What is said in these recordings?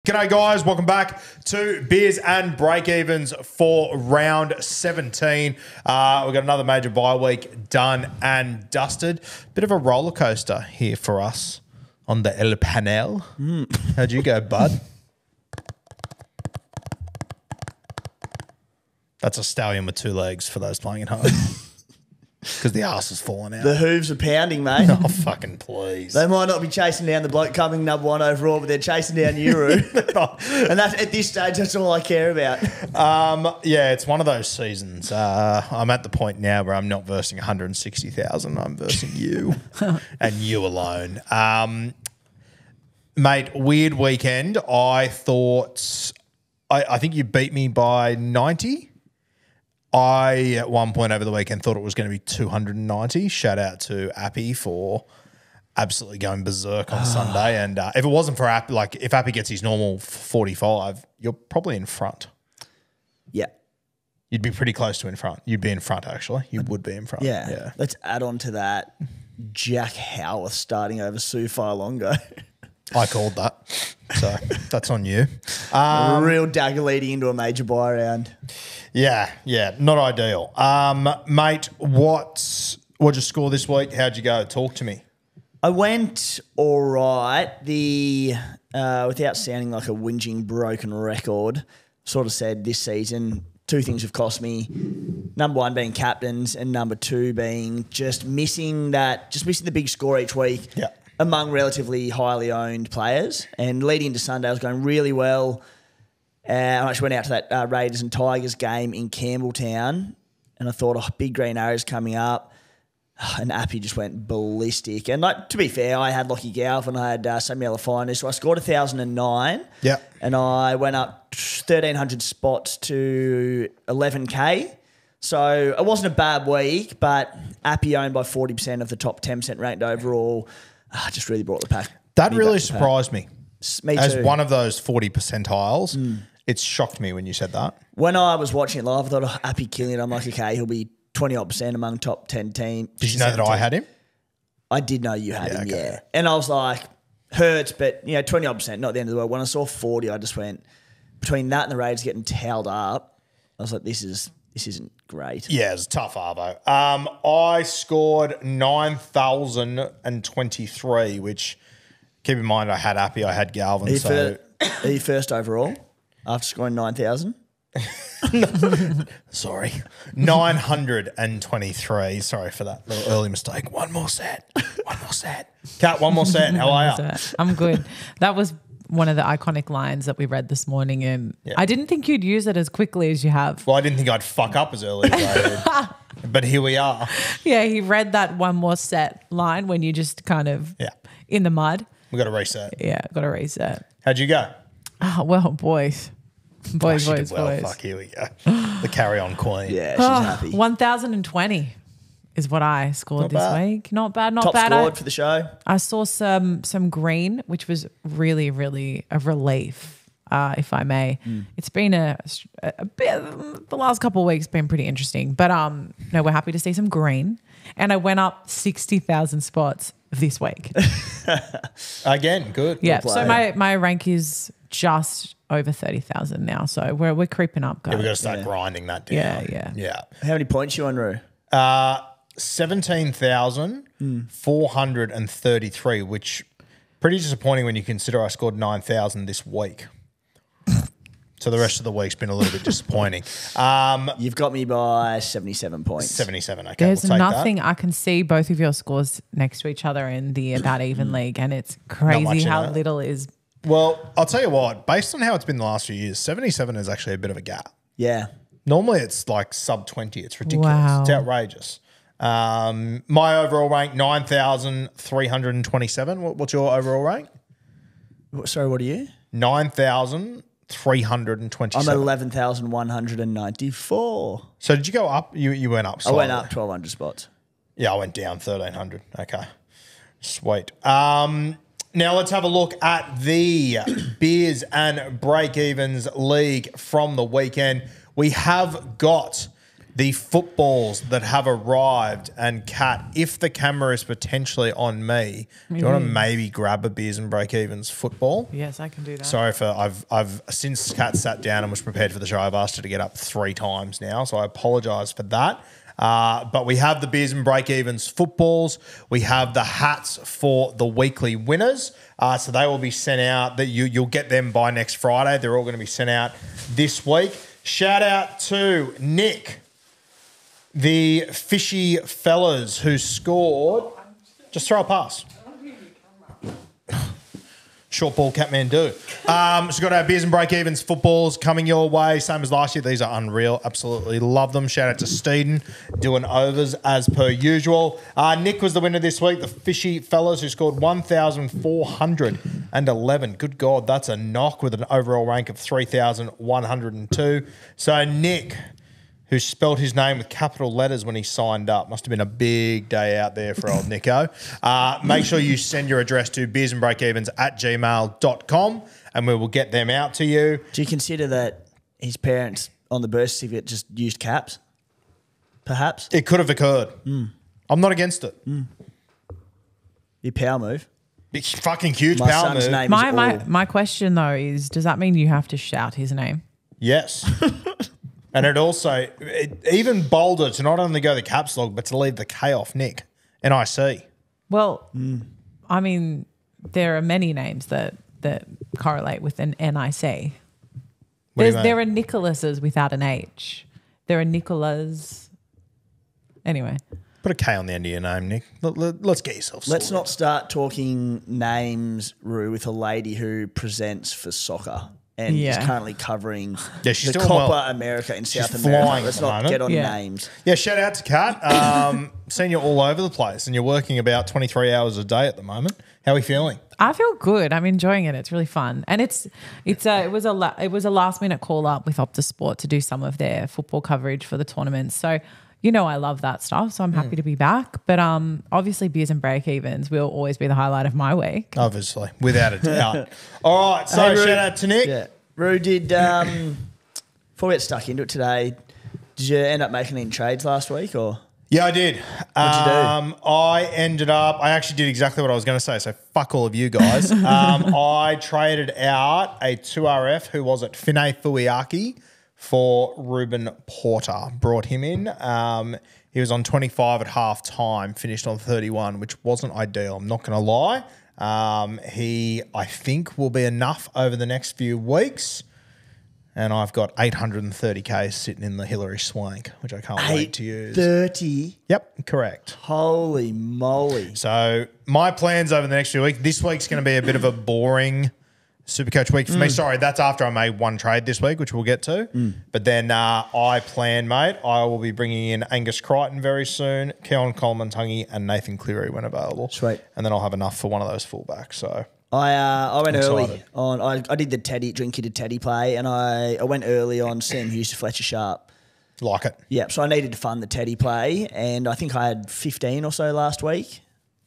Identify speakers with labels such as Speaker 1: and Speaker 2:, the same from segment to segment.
Speaker 1: G'day guys, welcome back to Beers and Breakevens for round 17. We've got another major bye week done and dusted. Bit of a roller coaster here for us on the El Panel. How'd you go, bud? That's a stallion with two legs for those playing at home. Because the arse is falling out.
Speaker 2: The hooves are pounding, mate.
Speaker 1: Oh, fucking please.
Speaker 2: They might not be chasing down the bloke coming number one overall, but they're chasing down Euro. And that's, at this stage, that's all I care about.
Speaker 1: Yeah, it's one of those seasons. I'm at the point now where I'm not versing 160,000. I'm versing you and you alone. Mate, weird weekend. I thought, I think you beat me by 90. I, at one point over the weekend, thought it was going to be 290. Shout out to Appy for absolutely going berserk on Sunday. And if it wasn't for Appy, like if Appy gets his normal 45, you're probably in front.
Speaker 2: Yeah.
Speaker 1: You'd be pretty close to in front. You'd be in front, actually. You would be in front.
Speaker 2: Yeah. Let's add on to that Jack Howarth starting over Sufi Longo.
Speaker 1: I called that. So that's on you.
Speaker 2: Real dagger leading into a major buy round.
Speaker 1: Yeah, not ideal. Mate, what'd you score this week? How'd you go? Talk to me.
Speaker 2: I went all right. Without sounding like a whinging broken record, sort of said this season, two things have cost me. Number one being captains, and number two being just missing the big score each week.
Speaker 1: Yeah.
Speaker 2: Among relatively highly owned players. And leading into Sunday, I was going really well. I actually went out to that Raiders and Tigers game in Campbelltown, and I thought, big green arrows coming up. And Appy just went ballistic. And to be fair, I had Lockie Galf and I had Samuel Afino, so I scored 1,009.
Speaker 1: Yeah.
Speaker 2: And I went up 1,300 spots to 11K. So it wasn't a bad week, but Appy owned by 40% of the top 10% ranked overall. Just really brought the pack.
Speaker 1: That really surprised me.
Speaker 2: Me too.
Speaker 1: As one of those 40 percentiles, it shocked me when you said that.
Speaker 2: When I was watching it live, I thought, Appy killing it. I'm like, okay, he'll be 20% among top 10 teams.
Speaker 1: Did you know that I had him?
Speaker 2: I did know you had him,
Speaker 1: okay.
Speaker 2: yeah. And I was like, hurts, but 20%, not the end of the world. When I saw 40, I just went, between that and the Raiders getting towed up, I was like, this isn't great.
Speaker 1: Yeah, it's a tough arvo. I scored 9,023, which, keep in mind, I had Appy, I had Galvin.
Speaker 2: Are you first overall after scoring 9,000?
Speaker 1: Sorry. 923. Sorry for that little early mistake. One more set. Kat, one more set. How are you?
Speaker 3: I'm good. That was one of the iconic lines that we read this morning, and I didn't think you'd use it as quickly as you have.
Speaker 1: Well, I didn't think I'd fuck up as early as I did. But here we are.
Speaker 3: Yeah, he read that one more set line when you just kind of in the mud.
Speaker 1: We got to reset.
Speaker 3: Yeah, got to reset.
Speaker 1: How'd you go?
Speaker 3: Oh, well, boys. Boys.
Speaker 1: Fuck, here we go. The carry-on queen.
Speaker 2: Yeah, she's happy.
Speaker 3: 1,020 is what I scored this week. Not bad, not
Speaker 2: Top
Speaker 3: bad.
Speaker 2: scored for the show.
Speaker 3: I saw some green, which was really, really a relief, if I may. It's been a bit, the last couple of weeks been pretty interesting. But no, we're happy to see some green. And I went up 60,000 spots this week.
Speaker 1: Again, good.
Speaker 3: Yeah,
Speaker 1: Good
Speaker 3: so my rank is just over 30,000 now. So we're creeping up, guys.
Speaker 1: Yeah, we've got to start grinding that down.
Speaker 3: Yeah.
Speaker 1: How
Speaker 2: many points you on, Roo?
Speaker 1: 17,433, which pretty disappointing when you consider I scored 9,000 this week. So the rest of the week's been a little bit disappointing.
Speaker 2: You've got me by 77 points.
Speaker 1: 77, okay.
Speaker 3: There's
Speaker 1: we'll take
Speaker 3: nothing.
Speaker 1: that.
Speaker 3: I can see both of your scores next to each other in the About Even League, and it's crazy how little is.
Speaker 1: Well, I'll tell you what, based on how it's been the last few years, 77 is actually a bit of a gap.
Speaker 2: Yeah.
Speaker 1: Normally it's like sub 20. It's ridiculous.
Speaker 3: Wow.
Speaker 1: It's outrageous. My overall rank, 9,327. What's your overall rank?
Speaker 2: Sorry, what are you?
Speaker 1: 9,327.
Speaker 2: I'm at 11,194.
Speaker 1: So did you go up? You went up slightly.
Speaker 2: I went up 1,200 spots.
Speaker 1: Yeah, I went down 1,300. Okay. Sweet. Now let's have a look at the Beers and Breakevens League from the weekend. We have got the footballs that have arrived. And Kat, if the camera is potentially on me, do you want to maybe grab a Beers and Breakevens football?
Speaker 3: Yes, I can do that.
Speaker 1: Sorry for I've since Kat sat down and was prepared for the show, I've asked her to get up 3 times now, so I apologise for that. But we have the Beers and Breakevens footballs. We have the hats for the weekly winners. So they will be sent out. That you'll get them by next Friday. They're all going to be sent out this week. Shout out to Nick, the fishy fellas who scored. Just throw a pass. Short ball, Kathmandu. So we've got our Beers and Breakevens footballs coming your way, same as last year. These are unreal. Absolutely love them. Shout out to Steeden, doing overs as per usual. Nick was the winner this week, the fishy fellas who scored 1,411. Good God, that's a knock with an overall rank of 3,102. So Nick, who spelled his name with capital letters when he signed up. Must have been a big day out there for old Nico. Make sure you send your address to beersandbreakevens@gmail.com and we will get them out to you.
Speaker 2: Do you consider that his parents on the birth certificate just used caps? Perhaps?
Speaker 1: It could have occurred. I'm not against it.
Speaker 2: Your power move.
Speaker 1: Big fucking huge
Speaker 2: My
Speaker 1: power
Speaker 2: son's
Speaker 1: move.
Speaker 2: name is All.
Speaker 3: My question though is, does that mean you have to shout his name?
Speaker 1: Yes. And it also, even bolder to not only go the caps log, but to leave the K off Nick. NIC.
Speaker 3: Well, I mean, there are many names that correlate with an NIC.
Speaker 1: What do you mean?
Speaker 3: There are Nicholases without an H. There are Nicholas. Anyway.
Speaker 1: Put a K on the end of your name, Nick. Let's get yourself sorted.
Speaker 2: Let's not start talking names, Rue, with a lady who presents for soccer and is currently covering
Speaker 1: she's
Speaker 2: the
Speaker 1: doing
Speaker 2: Copa
Speaker 1: well.
Speaker 2: America in South
Speaker 1: She's
Speaker 2: America.
Speaker 1: flying
Speaker 2: Let's
Speaker 1: at the
Speaker 2: not
Speaker 1: moment.
Speaker 2: get on
Speaker 3: Yeah.
Speaker 2: names.
Speaker 1: Yeah, shout out to Kat. Seen you all over the place and you're working about 23 hours a day at the moment. How are we feeling?
Speaker 3: I feel good. I'm enjoying it. It's really fun, and it was a last minute call up with Optus Sport to do some of their football coverage for the tournaments. So I love that stuff. So I'm happy to be back. But obviously, Beers and Breakevens will always be the highlight of my week.
Speaker 1: Obviously, without a doubt. All right, so
Speaker 2: Rue,
Speaker 1: shout out to Nick.
Speaker 2: Yeah. Rue, before we get stuck into it today, did you end up making any trades last week or?
Speaker 1: Yeah, I did.
Speaker 2: What'd you do?
Speaker 1: I actually did exactly what I was going to say, so fuck all of you guys. I traded out a 2RF who was at Finay Fuiaki for Ruben Porter. Brought him in. He was on 25 at half time, finished on 31, which wasn't ideal. I'm not going to lie. He, I think, will be enough over the next few weeks. And I've got 830K sitting in the Hillary Swank, which I can't wait to use.
Speaker 2: 830?
Speaker 1: Yep, correct.
Speaker 2: Holy moly.
Speaker 1: So my plans over the next few weeks, this week's going to be a bit of a boring Supercoach week for me. Sorry, that's after I made one trade this week, which we'll get to. But then I plan, mate, I will be bringing in Angus Crichton very soon, Keon Coleman-Tungy and Nathan Cleary when available.
Speaker 2: Sweet.
Speaker 1: And then I'll have enough for one of those fullbacks. So
Speaker 2: I went early
Speaker 1: excited.
Speaker 2: on. I did the drink-kitted Teddy play, and I went early on Sam Hughes to Fletcher Sharpe.
Speaker 1: like it.
Speaker 2: Yeah, so I needed to fund the Teddy play, and I think I had 15 or so last week,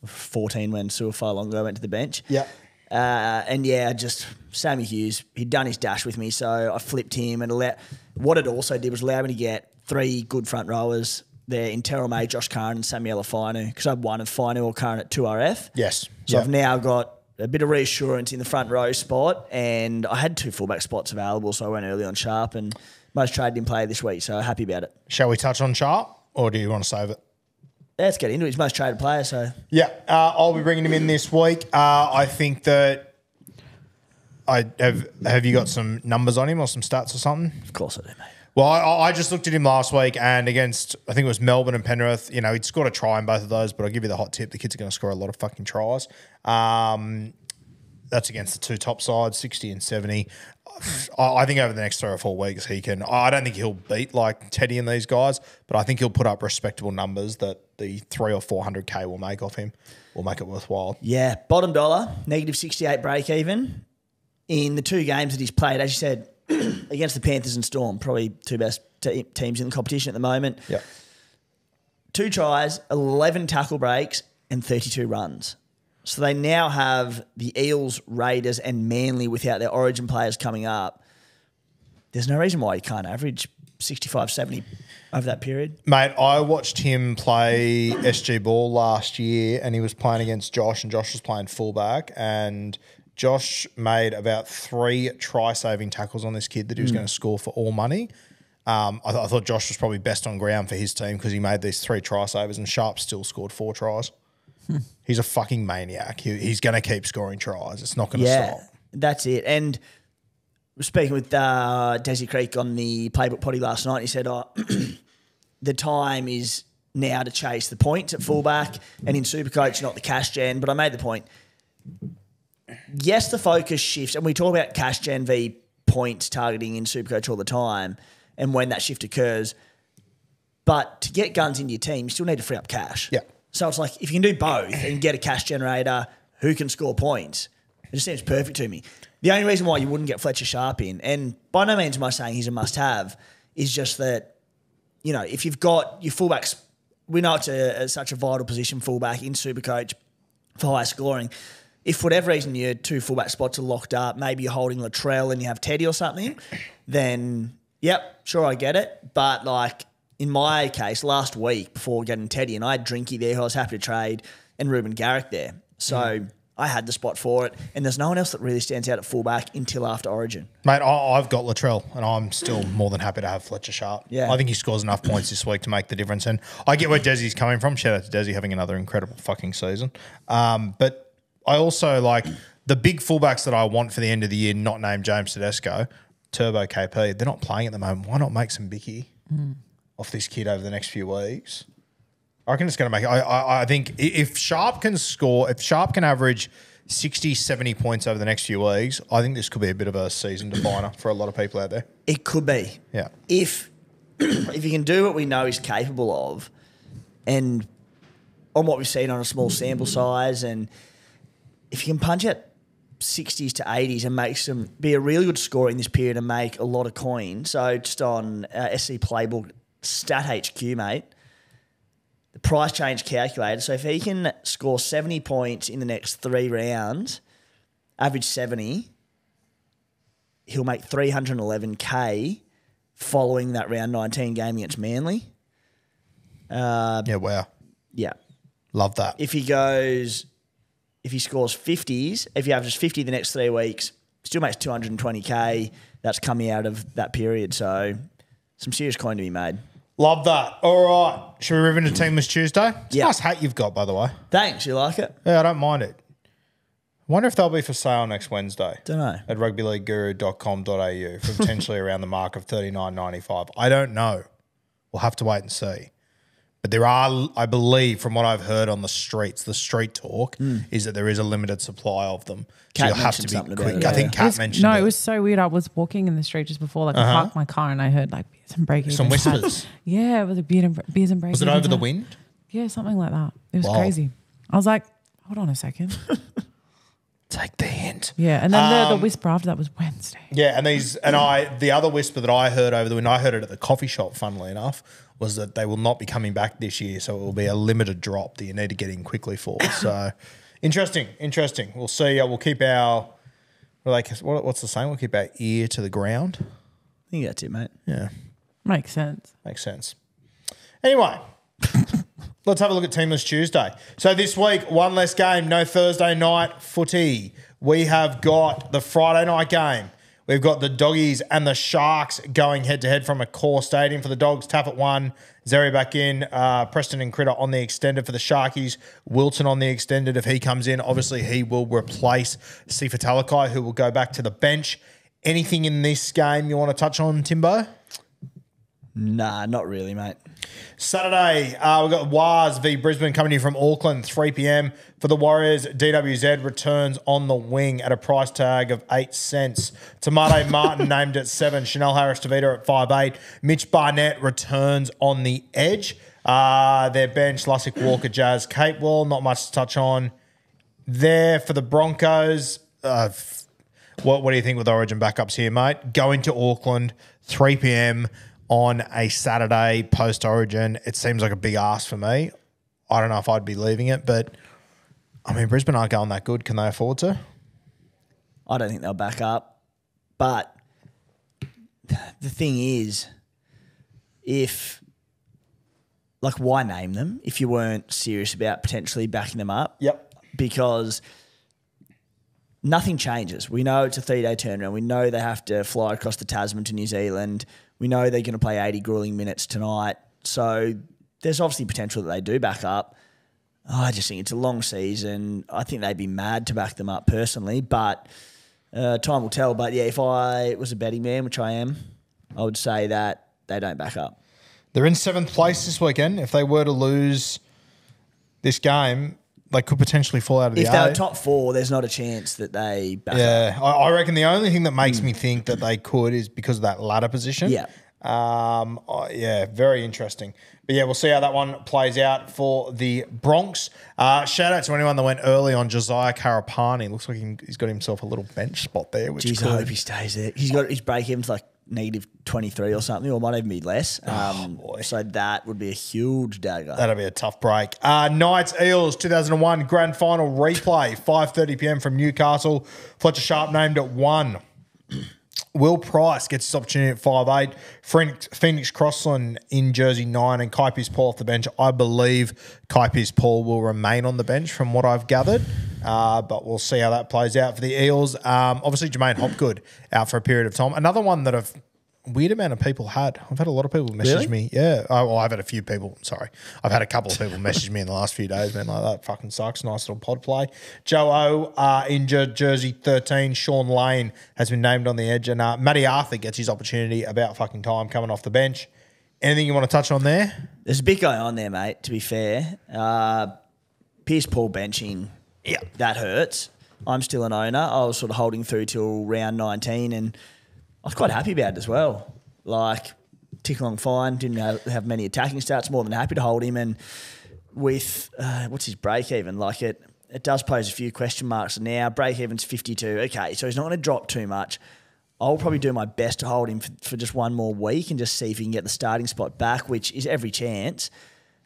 Speaker 2: 14 when Suafai-Longo went to the bench.
Speaker 1: Yeah.
Speaker 2: And just Sammy Hughes, he'd done his dash with me, so I flipped him, and what it also did was allow me to get 3 good front rowers there in Terrell May, Josh Curran, and Samuel Afinu, because I've won Afinu or Curran at 2RF.
Speaker 1: Yes.
Speaker 2: So I've now got a bit of reassurance in the front row spot, and I had 2 fullback spots available, so I went early on Sharpe, and most traded in play this week, so happy about it.
Speaker 1: Shall we touch on Sharpe, or do you want to save it?
Speaker 2: Let's get into it. He's most traded player, so...
Speaker 1: Yeah, I'll be bringing him in this week. I think that have you got some numbers on him or some stats or something?
Speaker 2: Of course I do, mate.
Speaker 1: Well, I just looked at him last week and against, I think it was Melbourne and Penrith, he'd scored a try in both of those, but I'll give you the hot tip. The kids are going to score a lot of fucking tries. That's against the 2 top sides, 60 and 70. I think over the next 3 or 4 weeks he can. I don't think he'll beat like Teddy and these guys, but I think he'll put up respectable numbers that the 300 or 400K will make off him, will make it worthwhile.
Speaker 2: Yeah, bottom dollar, negative 68 break even. In the 2 games that he's played, as you said, against the Panthers and Storm, probably 2 best teams in the competition at the moment.
Speaker 1: Yeah.
Speaker 2: 2 tries, 11 tackle breaks, and 32 runs. So they now have the Eels, Raiders, and Manly without their Origin players coming up. There's no reason why he can't average 65, 70 over that period.
Speaker 1: Mate, I watched him play SG Ball last year and he was playing against Josh and Josh was playing fullback and Josh made about 3 try-saving tackles on this kid that he was going to score for all money. I thought Josh was probably best on ground for his team because he made these 3 try-savers and Sharpe still scored 4 tries. He's a fucking maniac. He's going to keep scoring tries. It's not going to stop.
Speaker 2: That's it. And speaking with Desi Creek on the Playbook potty last night, he said, the time is now to chase the points at fullback and in Supercoach, not the cash gen. But I made the point. Yes, the focus shifts, and we talk about cash gen v points targeting in Supercoach all the time and when that shift occurs. But to get guns into your team, you still need to free up cash.
Speaker 1: Yeah.
Speaker 2: So it's like if you can do both and get a cash generator who can score points, it just seems perfect to me. The only reason why you wouldn't get Fletcher Sharpe in, and by no means am I saying he's a must-have, is just that, you know, if you've got your fullbacks, we know it's such a vital position, fullback in Supercoach for high scoring. If for whatever reason your 2 fullback spots are locked up, maybe you're holding Latrell and you have Teddy or something, then, yep, sure, I get it. But, like, in my case, last week before getting Teddy, and I had Drinky there who I was happy to trade, and Ruben Garrick there. So I had the spot for it, and there's no one else that really stands out at fullback until after Origin.
Speaker 1: Mate, I've got Latrell, and I'm still more than happy to have Fletcher Sharpe.
Speaker 2: Yeah.
Speaker 1: I think he scores enough points this week to make the difference, and I get where Desi's coming from. Shout out to Desi having another incredible fucking season. But I also like the big fullbacks that I want for the end of the year, not named James Tedesco, Turbo KP. They're not playing at the moment. Why not make some bicky off this kid over the next few weeks? I reckon it's going to make it. I think if Sharpe can score, if Sharpe can average 60, 70 points over the next few weeks, I think this could be a bit of a season definer for a lot of people out there.
Speaker 2: It could be.
Speaker 1: Yeah.
Speaker 2: If you can do what we know he's capable of, and on what we've seen on a small sample size, and if you can punch out 60s to 80s and be a really good scorer in this period and make a lot of coin. So just on SC Playbook, Stat HQ, mate, the price change calculator. So if he can score 70 points in the next 3 rounds, average 70, he'll make 311K following that round 19 game against Manly.
Speaker 1: Yeah, wow.
Speaker 2: Yeah.
Speaker 1: Love that.
Speaker 2: If he scores 50s, if he averages 50 the next 3 weeks, still makes 220K. That's coming out of that period. So some serious coin to be made.
Speaker 1: Love that. All right. Should we move into Teamless Tuesday? It's
Speaker 2: Yeah.
Speaker 1: a nice hat you've got, by the way.
Speaker 2: Thanks. You like it?
Speaker 1: Yeah, I don't mind it. Wonder if they'll be for sale next Wednesday.
Speaker 2: Don't know.
Speaker 1: At rugbyleagueguru.com.au for potentially around the mark of $39.95. I don't know. We'll have to wait and see. But there are, I believe, from what I've heard on the streets, the street talk, is that there is a limited supply of them.
Speaker 2: Kat
Speaker 1: so you'll have to
Speaker 2: mentioned
Speaker 1: be
Speaker 2: something about
Speaker 1: quick.
Speaker 2: it,
Speaker 1: I
Speaker 2: yeah.
Speaker 1: think Kat mentioned
Speaker 3: it was so weird. I was walking in the street just before, like I parked my car and I heard like beers and breakevens.
Speaker 1: Some whispers.
Speaker 3: Yeah, it was a beers and breakevens.
Speaker 1: Was it over the wind?
Speaker 3: Yeah, something like that. It was
Speaker 1: Wow.
Speaker 3: crazy. I was like, hold on a second.
Speaker 1: Take the hint.
Speaker 3: Yeah, and then the whisper after that was Wednesday.
Speaker 1: Yeah, and the other whisper that I heard over the wind, I heard it at the coffee shop, funnily enough, was that they will not be coming back this year, so it will be a limited drop that you need to get in quickly for. So, interesting. We'll see. We'll keep our, what's the saying? We'll keep our ear to the ground.
Speaker 2: I think that's it, mate.
Speaker 1: Yeah,
Speaker 3: Makes sense.
Speaker 1: makes sense. Anyway, let's have a look at Teamless Tuesday. So this week, one less game, no Thursday night footy. We have got the Friday night game. We've got the Doggies and the Sharks going head-to-head from a core stadium. For the Dogs, Taff at 1, Zeri back in, Preston and Critter on the extended. For the Sharkies, Wilton on the extended. If he comes in, obviously he will replace Sifa Talakai, who will go back to the bench. Anything in this game you want to touch on, Timbo?
Speaker 2: Nah, not really, mate.
Speaker 1: Saturday, we've got Wars v Brisbane coming in from Auckland, 3 p.m. For the Warriors, DWZ returns on the wing at a price tag of 8 cents. Tamate Martin named at 7. Chanel Harris-Tavita at 5'8". Mitch Barnett returns on the edge. Their bench, Lussick, Walker, Jazz, Capewell. Not much to touch on there. For the Broncos, what do you think with Origin backups here, mate? Going to Auckland, 3 p.m. on a Saturday post-Origin. It seems like a big ask for me. I don't know if I'd be leaving it, but, I mean, Brisbane aren't going that good. Can they afford to?
Speaker 2: I don't think they'll back up. But the thing is, why name them if you weren't serious about potentially backing them up?
Speaker 1: Yep.
Speaker 2: Because nothing changes. We know it's a 3-day turnaround. We know they have to fly across the Tasman to New Zealand. We know they're going to play 80 grueling minutes tonight. So there's obviously potential that they do back up. I just think it's a long season. I think they'd be mad to back them up personally, but time will tell. But yeah, if I was a betting man, which I am, I would say that they don't back up.
Speaker 1: They're in 7th place this weekend. If they were to lose this game, they could potentially fall out of the
Speaker 2: If they were top 4, there's not a chance that they back up.
Speaker 1: Yeah, I reckon the only thing that makes me think that they could is because of that ladder position.
Speaker 2: Yeah.
Speaker 1: Yeah, very interesting. But yeah, we'll see how that one plays out for the Bronx. Shout out to anyone that went early on Josiah Karapani. Looks like he's got himself a little bench spot there. Which
Speaker 2: Jeez, I hope he stays there. He's got his break-even's like -23 or something, or might even be less. So that would be a huge dagger.
Speaker 1: That'll be a tough break. Knights Eels 2001 grand final replay, 5:30 p.m. from Newcastle. Fletcher Sharpe named at 1. Will Price gets his opportunity at 5'8". Phoenix Crossland in jersey 9 and Kai Pearce-Paul off the bench. I believe Kai Pearce-Paul will remain on the bench from what I've gathered, but we'll see how that plays out for the Eels. Obviously, Jermaine Hopgood out for a period of time. Another one that I've weird amount of people had. I've had a lot of people message me. Yeah. I've had a few people. Sorry. I've had a couple of people message me in the last few days, man. Like, that fucking sucks. Nice little pod play. Joe O injured, jersey 13. Sean Lane has been named on the edge. And Matty Arthur gets his opportunity about fucking time coming off the bench. Anything you want to touch on there?
Speaker 2: There's a bit going on there, mate, to be fair. Pearce-Paul benching, yeah, that hurts. I'm still an owner. I was sort of holding through till round 19 and I was quite happy about it as well. Like, tick along fine, didn't have many attacking stats, more than happy to hold him. And with, what's his break even? Like, it does pose a few question marks now. Break even's 52. Okay, so he's not going to drop too much. I'll probably do my best to hold him for just one more week and just see if he can get the starting spot back, which is every chance.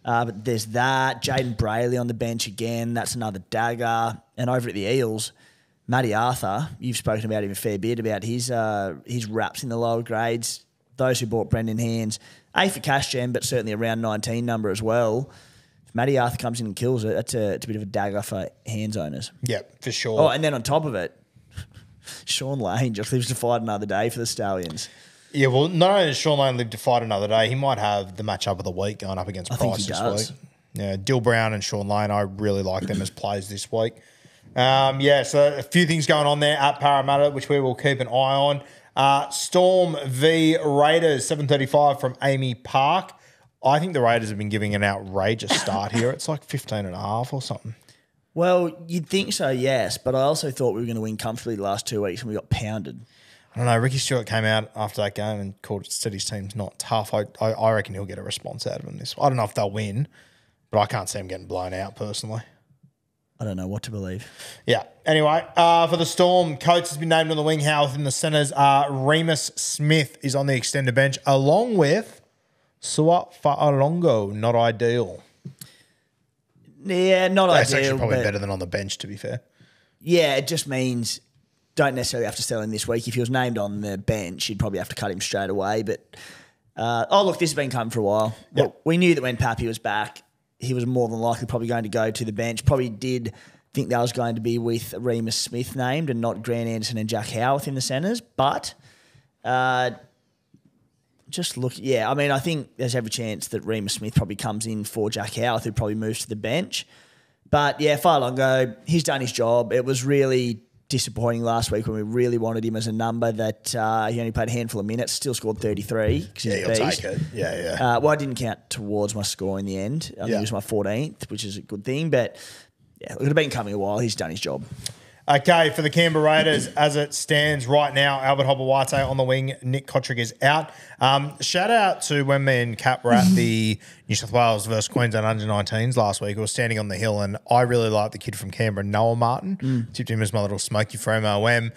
Speaker 2: But there's that. Jaden Brayley on the bench again. That's another dagger. And over at the Eels, Matty Arthur, you've spoken about him a fair bit, about his raps in the lower grades. Those who bought Brendan Hands, A for cash gem, but certainly a round 19 number as well. If Matty Arthur comes in and kills it, it's a bit of a dagger for Hands owners.
Speaker 1: Yeah, for sure.
Speaker 2: Oh, and then on top of it, Sean Lane just lives to fight another day for the Stallions.
Speaker 1: Yeah, well, not only does Sean Lane live to fight another day, he might have the matchup of the week going up against Price this week. Yeah, Dill Brown and Sean Lane, I really like them as players this week. Yeah, so a few things going on there at Parramatta, which we will keep an eye on. Storm v Raiders, 7:35 from Amy Park. I think the Raiders have been giving an outrageous start here. It's like 15.5 or something.
Speaker 2: Well, you'd think so, yes, but I also thought we were going to win comfortably the last 2 weeks and we got pounded.
Speaker 1: I don't know. Ricky Stewart came out after that game and said his team's not tough. I reckon he'll get a response out of him this. I don't know if they'll win, but I can't see him getting blown out personally.
Speaker 2: I don't know what to believe.
Speaker 1: Yeah. Anyway, for the Storm, Coates has been named on the wing. Howarth in the centres. Remus Smith is on the extended bench, along with Sua Fa'alongo. Not ideal.
Speaker 2: Yeah, not
Speaker 1: That's
Speaker 2: ideal.
Speaker 1: That's actually probably better than on the bench, to be fair.
Speaker 2: Yeah, it just means don't necessarily have to sell him this week. If he was named on the bench, you'd probably have to cut him straight away. But, look, this has been coming for a while.
Speaker 1: Yep.
Speaker 2: Well, we knew that when Pappy was back, he was more than likely probably going to go to the bench. Probably did think that was going to be with Remus Smith named and not Grant Anderson and Jack Howarth in the centres. But just look, yeah, I mean, I think there's every chance that Remus Smith probably comes in for Jack Howarth, who probably moves to the bench. But, yeah, Fa'alongo, he's done his job. It was really disappointing last week when we really wanted him as a number that he only played a handful of minutes, still scored 33 because he's a beast.
Speaker 1: He'll take it. Yeah.
Speaker 2: Well, I didn't count towards my score in the end. I think it was my 14th, which is a good thing. But, yeah, it would have been coming a while. He's done his job.
Speaker 1: Okay, for the Canberra Raiders, as it stands right now, Albert Hobawate on the wing, Nick Kotrick is out. Shout out to when me and Cap were at the New South Wales versus Queensland under-19s last week. We were standing on the hill, and I really like the kid from Canberra, Noah Martin. Tipped him as my little smoky for MOM.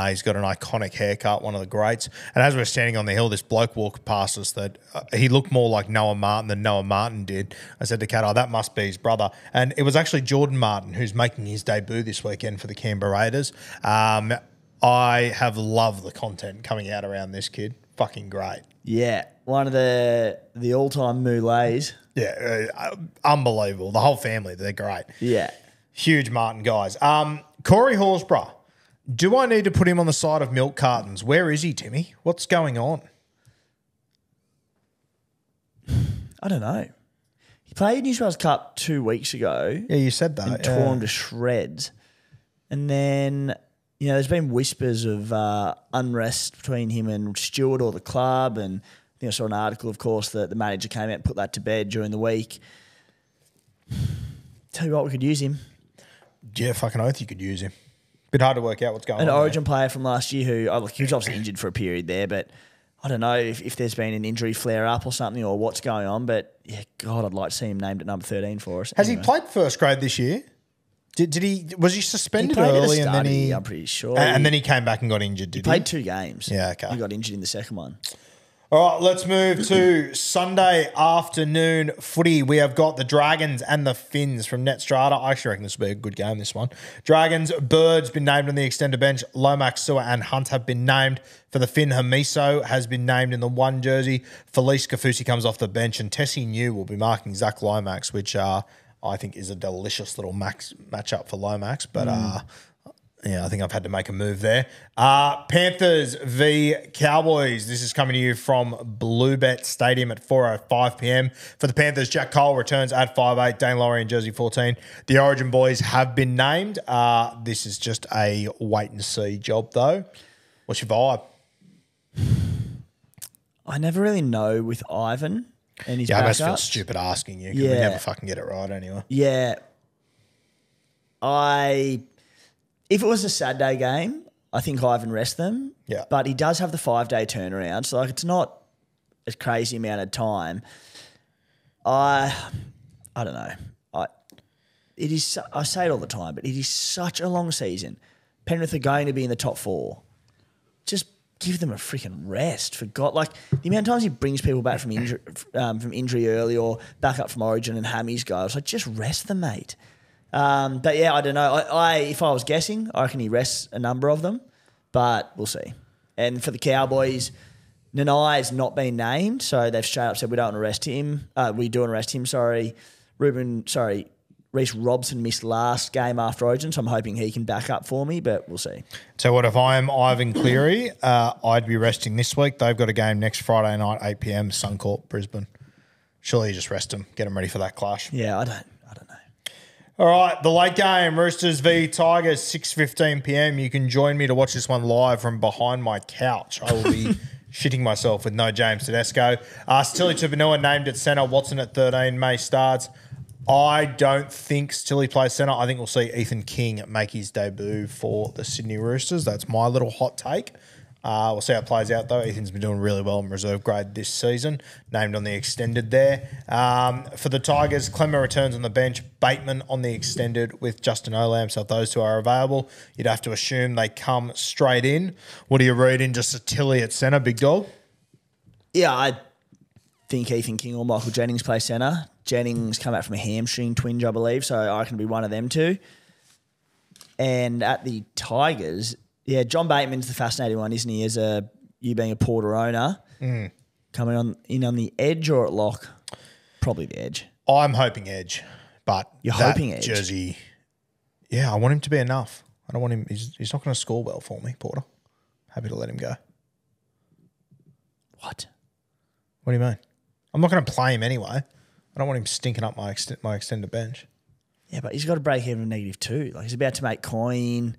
Speaker 1: He's got an iconic haircut, one of the greats. And as we were standing on the hill, this bloke walked past us that he looked more like Noah Martin than Noah Martin did. I said to Kat, that must be his brother. And it was actually Jordan Martin who's making his debut this weekend for the Canberra Raiders. I have loved the content coming out around this kid. Fucking great.
Speaker 2: Yeah, one of the all-time moulets.
Speaker 1: Yeah, unbelievable. The whole family, they're great.
Speaker 2: Yeah.
Speaker 1: Huge Martin guys. Corey Horsburgh. Do I need to put him on the side of milk cartons? Where is he, Timmy? What's going on?
Speaker 2: I don't know. He played New South Wales Cup 2 weeks ago.
Speaker 1: Yeah, you said that.
Speaker 2: And tore him to shreds. And then, there's been whispers of unrest between him and Stewart or the club. And I think I saw an article, of course, that the manager came out and put that to bed during the week. Tell you what, we could use him.
Speaker 1: Yeah, fucking oath you could use him. Bit hard to work out what's going on.
Speaker 2: An Origin player from last year who, he was obviously injured for a period there, but I don't know if there's been an injury flare up or something or what's going on. But yeah, God, I'd like to see him named at number 13 for us.
Speaker 1: Has he played first grade this year? Did he? Was he suspended early and then he?
Speaker 2: I'm pretty sure.
Speaker 1: And then he came back and got injured. He
Speaker 2: played 2 games.
Speaker 1: Yeah, okay.
Speaker 2: He got injured in the second one.
Speaker 1: All right, let's move to Sunday afternoon footy. We have got the Dragons and the Finns from Netstrata. I actually reckon this will be a good game, this one. Dragons, Bird's been named on the extended bench. Lomax, Sewer and Hunt have been named. For the Finn, Hamiso has been named in the 1 jersey. Felice Kafusi comes off the bench and Tessie New will be marking Zach Lomax, which I think is a delicious little matchup for Lomax. But yeah, I think I've had to make a move there. Panthers v Cowboys. This is coming to you from Bluebet Stadium at 4:05 p.m. For the Panthers, Jack Cole returns at 5'8", Dane Laurie in jersey 14. The Origin boys have been named. This is just a wait-and-see job, though. What's your vibe?
Speaker 2: I never really know with Ivan and his
Speaker 1: I
Speaker 2: backups.
Speaker 1: almost feel stupid asking you because we never fucking get it right anyway.
Speaker 2: Yeah. If it was a Saturday game, I think Ivan rests them.
Speaker 1: Yeah.
Speaker 2: But he does have the 5-day turnaround, so it's not a crazy amount of time. I don't know. I say it all the time, but it is such a long season. Penrith are going to be in the top 4. Just give them a freaking rest for God. Like the amount of times he brings people back from injury early or back up from Origin and Hammies go, it's like just rest them, mate. But yeah, I don't know. If I was guessing, I reckon he rests a number of them, but we'll see. And for the Cowboys, Nanai's not been named, so they've straight up said we don't want to arrest him. We do want to arrest him. Reece Robson missed last game after Origin, so I'm hoping he can back up for me, but we'll see.
Speaker 1: So what if I'm Ivan Cleary? I'd be resting this week. They've got a game next Friday night, 8 p.m, Suncorp, Brisbane. Surely you just rest them, get them ready for that clash.
Speaker 2: Yeah, I don't know.
Speaker 1: All right, the late game, Roosters v Tigers, 6:15 p.m. You can join me to watch this one live from behind my couch. I will be shitting myself with no James Tedesco. Stilly Tupanua named at centre. Watson at 13. May starts. I don't think Stilly plays centre. I think we'll see Ethan King make his debut for the Sydney Roosters. That's my little hot take. We'll see how it plays out, though. Ethan's been doing really well in reserve grade this season, named on the extended there. For the Tigers, Clemmer returns on the bench, Bateman on the extended with Justin Olam, so if those two are available, you'd have to assume they come straight in. What are you reading? Just a Tilly at centre, big dog?
Speaker 2: Yeah, I think Ethan King or Michael Jennings play centre. Jennings come out from a hamstring twinge, I believe, so I can be one of them too. And at the Tigers... Yeah, John Bateman's the fascinating one, isn't he? As you being a Porter owner, coming in on the edge or at lock? Probably the edge.
Speaker 1: I'm hoping edge, but
Speaker 2: you're hoping edge.
Speaker 1: Jersey, yeah, I want him to be enough. I don't want him. He's not going to score well for me, Porter. Happy to let him go.
Speaker 2: What?
Speaker 1: What do you mean? I'm not going to play him anyway. I don't want him stinking up my extended bench.
Speaker 2: Yeah, but he's got to break even -2. Like he's about to make coin.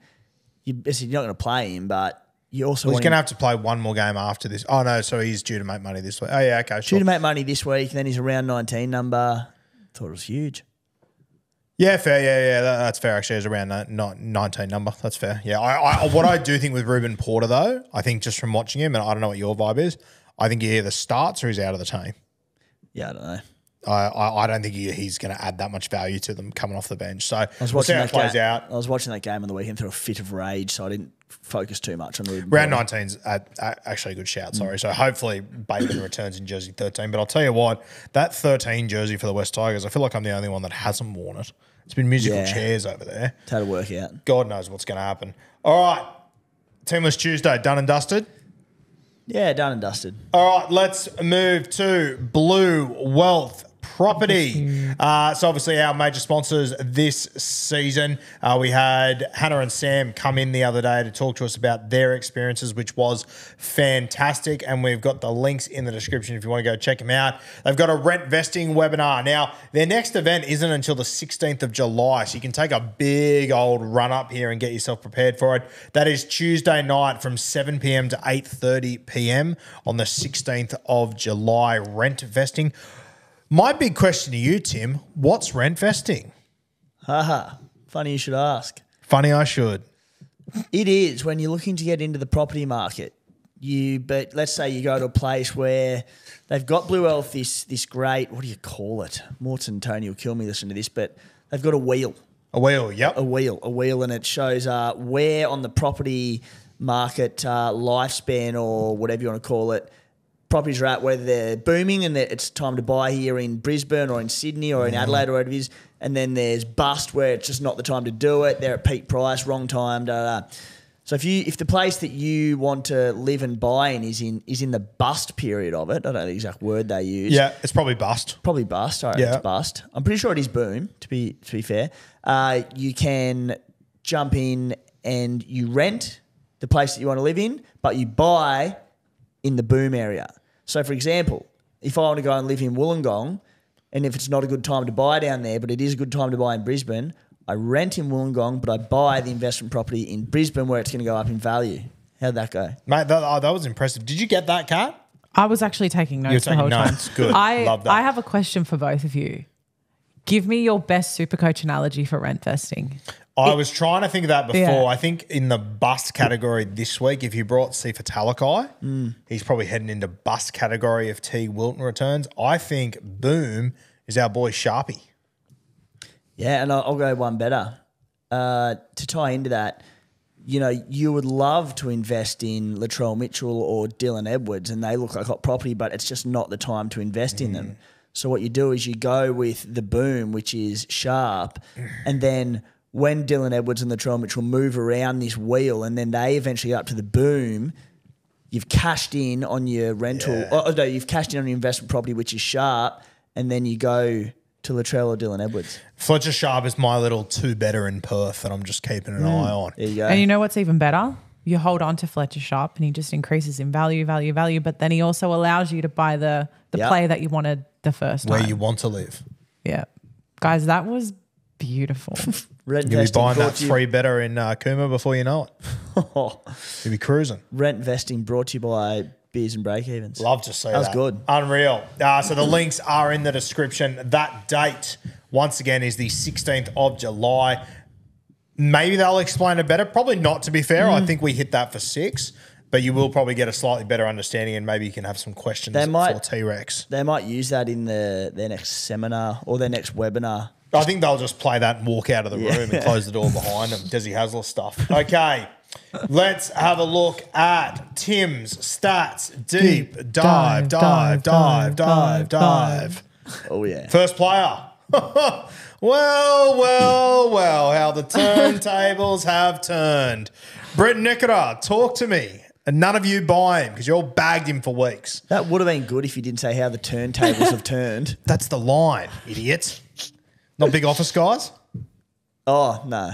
Speaker 2: You're not going to play him, but you also
Speaker 1: he's going to have to play one more game after this. Oh, no, so he's due to make money this week. Oh, yeah, okay, sure.
Speaker 2: Due to make money this week, and then he's around 19 number. Thought it was huge.
Speaker 1: Yeah, fair. Yeah, that's fair, actually. He's around 19 number. That's fair. Yeah, what I do think with Ruben Porter, though, I think just from watching him, and I don't know what your vibe is, I think he either starts or he's out of the team.
Speaker 2: Yeah, I don't know.
Speaker 1: I don't think he's going to add that much value to them coming off the bench. So
Speaker 2: we'll see how it plays out. I was watching that game on the weekend through a fit of rage, so I didn't focus too much on Ruben.
Speaker 1: Round 19's actually a good shout, sorry. So hopefully Bateman returns in jersey 13. But I'll tell you what, that 13 jersey for the West Tigers, I feel like I'm the only one that hasn't worn it. It's been musical chairs over there.
Speaker 2: It's had to work out.
Speaker 1: God knows what's going to happen. All right. Teamless Tuesday, done and dusted.
Speaker 2: Yeah, done and dusted.
Speaker 1: All right, let's move to Blue Wealth Property. So obviously our major sponsors this season. We had Hannah and Sam come in the other day to talk to us about their experiences, which was fantastic. And we've got the links in the description if you want to go check them out. They've got a Rentvesting webinar. Now, their next event isn't until the 16th of July, so you can take a big old run up here and get yourself prepared for it. That is Tuesday night from 7 p.m. to 8:30 p.m. on the 16th of July, Rentvesting. My big question to you, Tim, what's rentvesting?
Speaker 2: Haha, funny you should ask.
Speaker 1: Funny I should.
Speaker 2: It is when you're looking to get into the property market. But let's say you go to a place where they've got Blue Wealth, this great, what do you call it? Morton Tony will kill me listening to this, but they've got a wheel.
Speaker 1: A wheel, yep.
Speaker 2: A wheel, and it shows where on the property market lifespan or whatever you want to call it, properties are at, whether they're booming and it's time to buy here in Brisbane or in Sydney or in Adelaide or whatever it is, and then there's bust where it's just not the time to do it. They're at peak price, wrong time. So if the place that you want to live and buy in is in the bust period of it, I don't know the exact word they use.
Speaker 1: Yeah, it's probably bust.
Speaker 2: Probably bust. Sorry,
Speaker 1: Yeah.
Speaker 2: it's bust. I'm pretty sure it is boom. To be fair, you can jump in and you rent the place that you want to live in, but you buy in the boom area. So, for example, if I want to go and live in Wollongong, and if it's not a good time to buy down there, but it is a good time to buy in Brisbane, I rent in Wollongong, but I buy the investment property in Brisbane where it's going to go up in value. How'd that go?
Speaker 1: Mate, that was impressive. Did you get that, Kat?
Speaker 3: I was actually taking notes
Speaker 1: You're
Speaker 3: the whole
Speaker 1: taking
Speaker 3: time.
Speaker 1: notes. Good. Love that.
Speaker 3: I have a question for both of you. Give me your best Supercoach analogy for rentvesting.
Speaker 1: I was trying to think of that before.
Speaker 3: Yeah.
Speaker 1: I think in the bust category this week, if you brought Sifa Talakai, he's probably heading into bust category if T. Wilton returns. I think boom is our boy Sharpe.
Speaker 2: Yeah, and I'll go one better. To tie into that, you would love to invest in Latrell Mitchell or Dylan Edwards, and they look like hot property, but it's just not the time to invest in them. So what you do is you go with the boom, which is Sharpe, and then when Dylan Edwards and Latrell Mitchell move around this wheel and then they eventually get up to the boom, you've cashed in on your rental. Yeah. You've cashed in on your investment property, which is Sharpe, and then you go to Latrell or Dylan Edwards.
Speaker 1: Fletcher Sharpe is my little two better in Perth that I'm just keeping an eye on.
Speaker 2: There you go.
Speaker 3: And you know what's even better? You hold on to Fletcher Sharpe and he just increases in value, but then he also allows you to buy the play that you wanted the first time.
Speaker 1: Where you want to live.
Speaker 3: Yeah. Guys, that was beautiful.
Speaker 1: You'll be buying that free better in Cooma before you know it. You'll be cruising.
Speaker 2: Rentvesting brought to you by Beers and Breakevens.
Speaker 1: Love to see that.
Speaker 2: That was good.
Speaker 1: Unreal. So the links are in the description. That date, once again, is the 16th of July. Maybe they'll explain it better. Probably not, to be fair. I think we hit that for 6. But you will probably get a slightly better understanding and maybe you can have some questions for T-Rex.
Speaker 2: They might use that in their next seminar or their next webinar.
Speaker 1: I think they'll just play that and walk out of the room and close the door behind them. Desi Hasler stuff. Okay, let's have a look at Tim's stats. Deep dive.
Speaker 2: Oh, yeah.
Speaker 1: First player. Well, how the turntables have turned. Brett Nickera, talk to me. And none of you buy him because you all bagged him for weeks.
Speaker 2: That would have been good if you didn't say how the turntables have turned.
Speaker 1: That's the line, idiots. Not big office guys?
Speaker 2: Oh, no.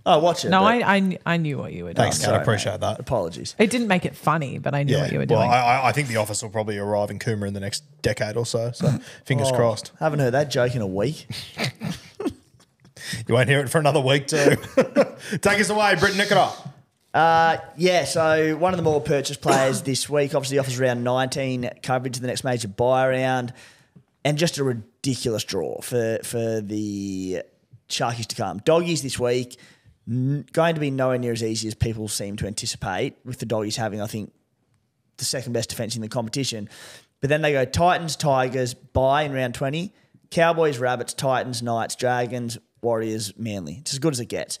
Speaker 2: Oh, watch it.
Speaker 3: No, I knew what you were doing.
Speaker 1: Thanks, Kat. I appreciate that.
Speaker 2: Apologies.
Speaker 3: It didn't make it funny, but I knew what you were doing.
Speaker 1: Well, I think the office will probably arrive in Cooma in the next decade or so. So fingers crossed.
Speaker 2: Haven't heard that joke in a week.
Speaker 1: You won't hear it for another week too. Take us away, Brett Nickera.
Speaker 2: So one of the more purchased players this week obviously offers around 19 coverage to the next major buy round, and just a ridiculous draw for the Sharkies to come. Doggies this week, going to be nowhere near as easy as people seem to anticipate, with the Doggies having, I think, the second best defence in the competition. But then they go Titans, Tigers, bye in round 20, Cowboys, Rabbits, Titans, Knights, Dragons, Warriors, Manly. It's as good as it gets.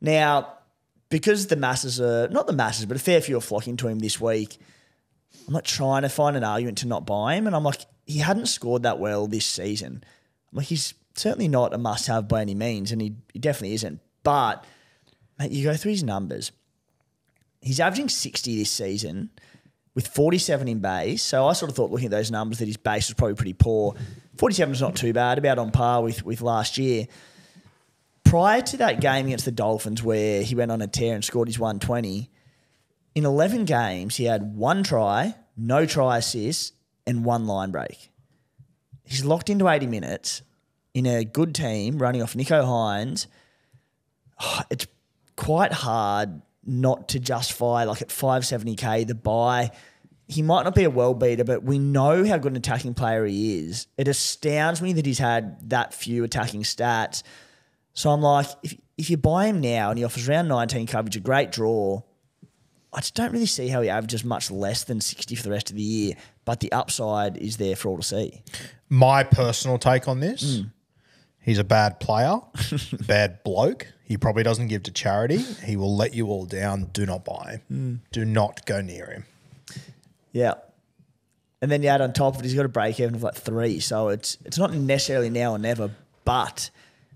Speaker 2: Now, because the masses are, not the masses, but a fair few are flocking to him this week, I'm not trying to find an argument to not buy him. And I'm like, he hadn't scored that well this season. I'm like, he's certainly not a must-have by any means, and he definitely isn't. But, mate, you go through his numbers. He's averaging 60 this season with 47 in base. So I sort of thought, looking at those numbers, that his base was probably pretty poor. 47 is not too bad, about on par with last year. Prior to that game against the Dolphins where he went on a tear and scored his 120, in 11 games he had 1 try, no try assists, and 1 line break. He's locked into 80 minutes in a good team running off Nico Hines. It's quite hard not to justify, like at 570k, the buy. He might not be a world beater, but we know how good an attacking player he is. It astounds me that he's had that few attacking stats. So I'm like, if you buy him now and he offers round 19 coverage, a great draw, I just don't really see how he averages much less than 60 for the rest of the year, but the upside is there for all to see.
Speaker 1: My personal take on this, he's a bad player, bad bloke. He probably doesn't give to charity. He will let you all down. Do not buy him. Do not go near him.
Speaker 2: Yeah. And then you add on top of it, he's got a break even of like 3. So it's not necessarily now or never, but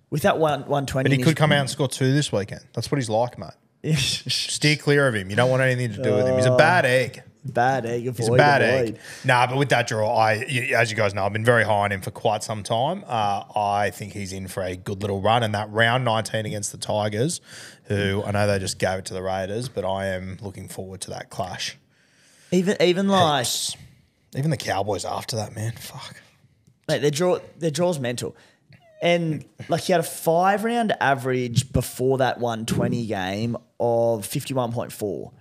Speaker 2: with that 120.
Speaker 1: But he could come out and score 2 this weekend. That's what he's like, mate. Steer clear of him. You don't want anything to do with him. He's a bad egg.
Speaker 2: Bad egg.
Speaker 1: He's a bad egg. Nah, but with that draw, as you guys know, I've been very high on him for quite some time. I think he's in for a good little run. And that round 19 against the Tigers, who I know they just gave it to the Raiders, but I am looking forward to that clash.
Speaker 2: Even like...
Speaker 1: Even the Cowboys after that, man. Fuck.
Speaker 2: Mate, their draw's mental. And like he had a 5-round average before that 120 game of 51.4.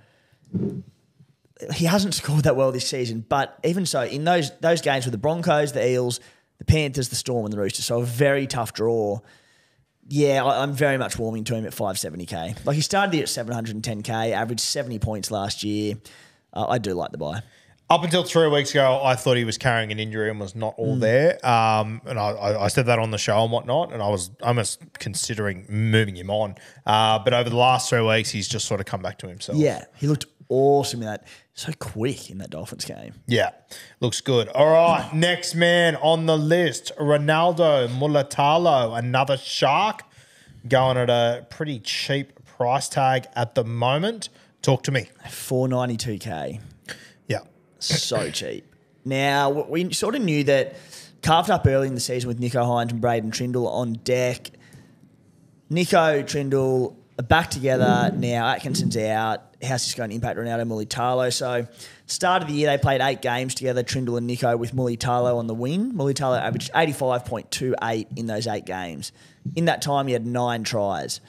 Speaker 2: He hasn't scored that well this season, but even so, in those games with the Broncos, the Eels, the Panthers, the Storm and the Roosters, so a very tough draw. Yeah, I'm very much warming to him at 570k. Like he started the year at 710k, averaged 70 points last year. I do like the buy.
Speaker 1: Up until 3 weeks ago, I thought he was carrying an injury and was not all there. And I said that on the show and whatnot, and I was almost considering moving him on. But over the last 3 weeks, he's just sort of come back to himself.
Speaker 2: Yeah, he looked awesome in that. So quick in that Dolphins game.
Speaker 1: Yeah, looks good. All right, next man on the list, Ronaldo Mulitalo, another Shark, going at a pretty cheap price tag at the moment. Talk to me.
Speaker 2: 492k.
Speaker 1: Yeah.
Speaker 2: So cheap. Now, we sort of knew that carved up early in the season with Nico Hines and Braden Trindle on deck. Nico, Trindle are back together now. Atkinson's out. How's this going to impact Ronaldo Mulitalo? So, start of the year, they played 8 games together, Trindle and Nico, with Mulitalo on the wing. Mulitalo averaged 85.28 in those 8 games. In that time, he had 9 tries.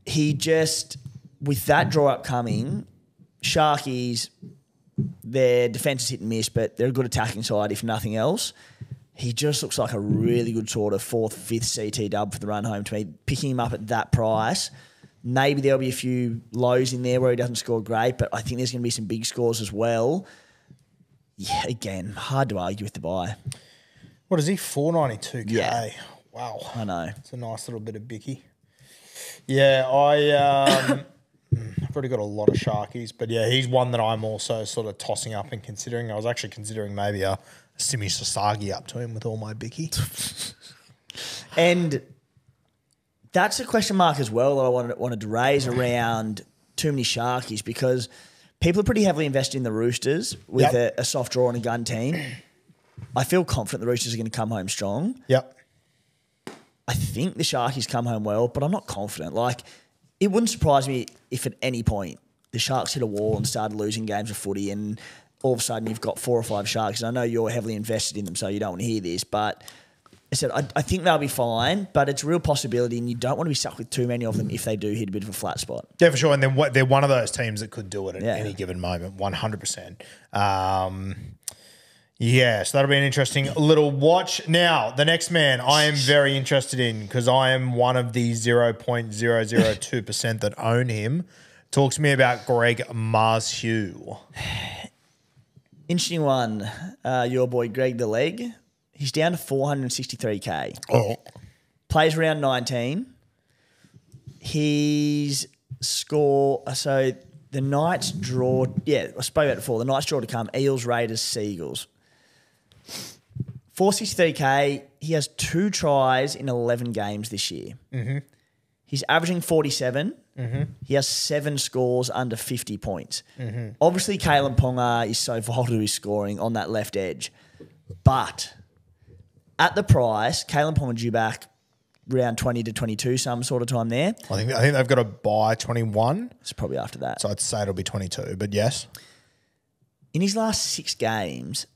Speaker 2: He just, with that draw upcoming, Sharkies, their defence is hit and miss, but they're a good attacking side, if nothing else. He just looks like a really good sort of 4th, 5th CT dub for the run home to me. Picking him up at that price, maybe there'll be a few lows in there where he doesn't score great, but I think there's going to be some big scores as well. Yeah, again, hard to argue with the buy.
Speaker 1: What is he? 492k.
Speaker 2: Yeah.
Speaker 1: Wow.
Speaker 2: I know.
Speaker 1: It's a nice little bit of bicky. Yeah, I've already got a lot of Sharkies, but yeah, he's one that I'm also sort of tossing up and considering. I was actually considering maybe a Simi Sasagi up to him with all my bicky.
Speaker 2: And that's a question mark as well that I wanted to raise around too many Sharkies, because people are pretty heavily invested in the Roosters with a soft draw and a gun team. I feel confident the Roosters are going to come home strong.
Speaker 1: Yep.
Speaker 2: I think the Sharkies come home well, but I'm not confident. Like, it wouldn't surprise me if at any point the Sharks hit a wall and started losing games of footy and all of a sudden you've got 4 or 5 Sharks. And I know you're heavily invested in them, so you don't want to hear this, but I said I think they'll be fine, but it's a real possibility and you don't want to be stuck with too many of them if they do hit a bit of a flat spot.
Speaker 1: Yeah, for sure. And they're one of those teams that could do it at any given moment, 100%. Yeah, so that'll be an interesting little watch. Now, the next man I am very interested in because I am one of the 0.002% that own him. Talk to me about Greg Marzhew.
Speaker 2: Interesting one. Your boy Greg the Leg. He's down to 463k.
Speaker 1: Oh.
Speaker 2: Plays round 19. He's score... So the Knights draw... Yeah, I spoke about it before. The Knights draw to come. Eels, Raiders, Seagulls. 463k. He has 2 tries in 11 games this year.
Speaker 1: Mm-hmm.
Speaker 2: He's averaging 47. He has 7 scores under 50 points. Obviously, Kalen Ponga is so vital to his scoring on that left edge. But at the price, Kalen Ponga due back round 20 to 22, some sort of time there.
Speaker 1: I think they've got to buy 21.
Speaker 2: It's probably after that.
Speaker 1: So I'd say it'll be 22, but yes.
Speaker 2: In his last 6 games,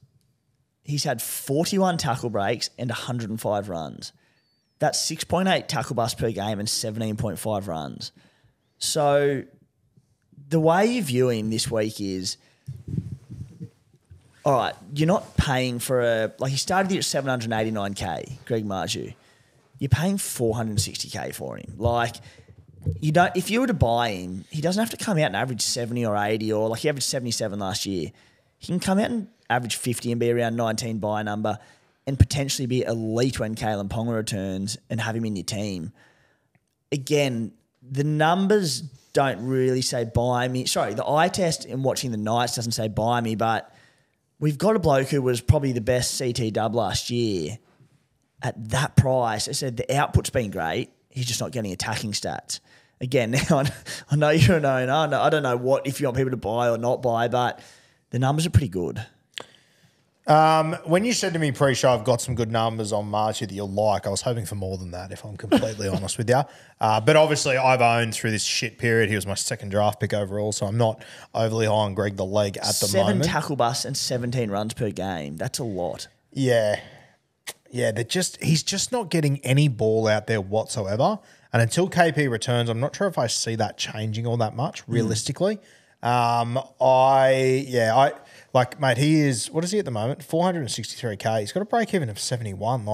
Speaker 2: he's had 41 tackle breaks and 105 runs. That's 6.8 tackle busts per game and 17.5 runs. So the way you view him this week is, all right, you're not paying for he started here at 789K, Greg Marju. You're paying 460K for him. You don't. If you were to buy him, he doesn't have to come out and average 70 or 80 or he averaged 77 last year. He can come out and average 50 and be around 19 buy number and potentially be elite when Kalen Ponga returns and have him in your team. Again, the numbers don't really say buy me. Sorry, the eye test in watching the Knights doesn't say buy me, but we've got a bloke who was probably the best CT dub last year at that price. I said the output's been great. He's just not getting attacking stats. Again, now I know you're an owner. I don't know if you want people to buy or not buy, but the numbers are pretty good.
Speaker 1: When you said to me pre-show, I've got some good numbers on March that you'll like, I was hoping for more than that, if I'm completely honest with you. But obviously, I've owned through this shit period. He was my second draft pick overall, so I'm not overly high on Greg the Leg at the moment.
Speaker 2: 7 tackle busts and 17 runs per game. That's a lot.
Speaker 1: Yeah. Yeah, he's just not getting any ball out there whatsoever. And until KP returns, I'm not sure if I see that changing all that much, realistically. Mate, he is, what is he at the moment? 463K. He's got a break even of 71.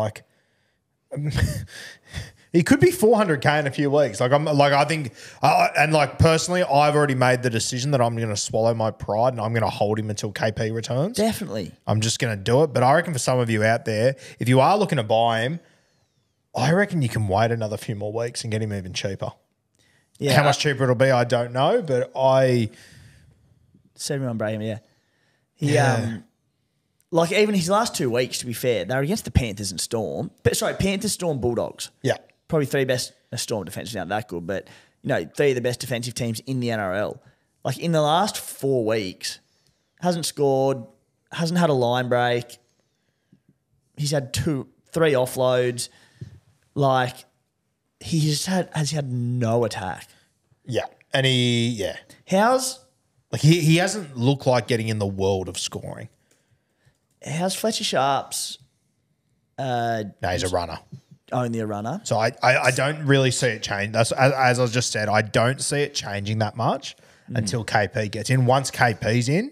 Speaker 1: He could be 400K in a few weeks. Personally, I've already made the decision that I'm going to swallow my pride and I'm going to hold him until KP returns.
Speaker 2: Definitely.
Speaker 1: I'm just going to do it. But I reckon for some of you out there, if you are looking to buy him, I reckon you can wait another few more weeks and get him even cheaper. Yeah. How much cheaper it'll be, I don't know, but
Speaker 2: 71 Brahim, yeah. Even his last 2 weeks, to be fair, they were against the Panthers and Storm. Panthers, Storm, Bulldogs.
Speaker 1: Yeah.
Speaker 2: Probably 3 best. Storm defence is not that good, but 3 of the best defensive teams in the NRL. In the last 4 weeks, hasn't scored, hasn't had a line break. He's had 3 offloads. Has had no attack.
Speaker 1: Yeah. And he hasn't looked like getting in the world of scoring.
Speaker 2: How's Fletcher Sharpe's?
Speaker 1: No, he's a runner.
Speaker 2: Only a runner.
Speaker 1: So I don't really see it change. As I just said, I don't see it changing that much until KP gets in. Once KP's in,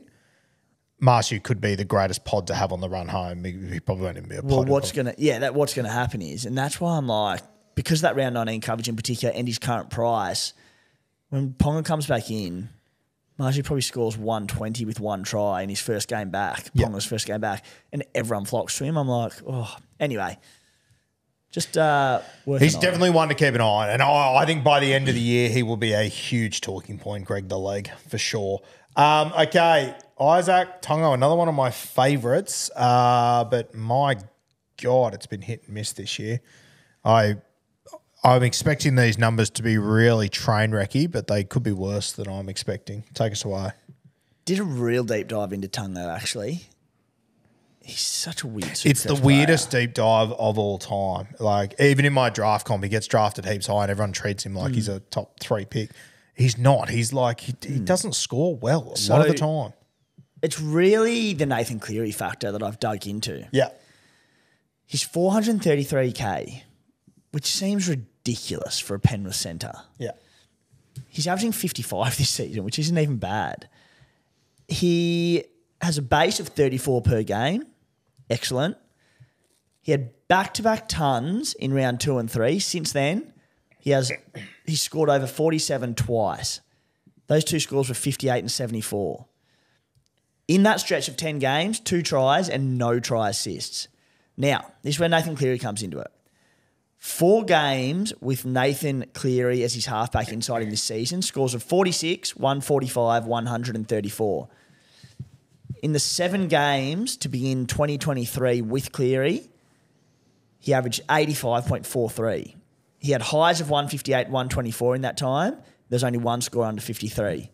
Speaker 1: Marshu could be the greatest pod to have on the run home. He probably won't even be a pod.
Speaker 2: Well, what's going to happen is, and that's why I'm because that round 19 coverage in particular and his current price, when Ponga comes back in, Marshu probably scores 120 with 1 try in his first game back, Ponga's first game back, and everyone flocks to him. I'm anyway, just
Speaker 1: He's definitely one to keep an eye on. And I think by the end of the year, he will be a huge talking point, Greg the Leg, for sure. Okay, Isaac Tongo, another one of my favourites, but my God, it's been hit and miss this year. I'm expecting these numbers to be really train wrecky, but they could be worse than I'm expecting. Take us away.
Speaker 2: Did a real deep dive into Tungo, actually. He's such a weird
Speaker 1: It's the weirdest deep dive of all time. Even in my draft comp, he gets drafted heaps high and everyone treats him like he's a top 3 pick. He's not. He's he doesn't score well a lot of the time.
Speaker 2: It's really the Nathan Cleary factor that I've dug into.
Speaker 1: Yeah.
Speaker 2: He's 433K, which seems ridiculous for a Penrith centre.
Speaker 1: Yeah.
Speaker 2: He's averaging 55 this season, which isn't even bad. He has a base of 34 per game. Excellent. He had back-to-back tons in round 2 and 3. Since then, he's scored over 47 twice. Those 2 scores were 58 and 74. In that stretch of 10 games, 2 tries and no try assists. Now, this is where Nathan Cleary comes into it. 4 games with Nathan Cleary as his halfback inside him this season. Scores of 46, 145, 134. In the 7 games to begin 2023 with Cleary, he averaged 85.43. he had highs of 158, 124 in that time. There's only one score under 53.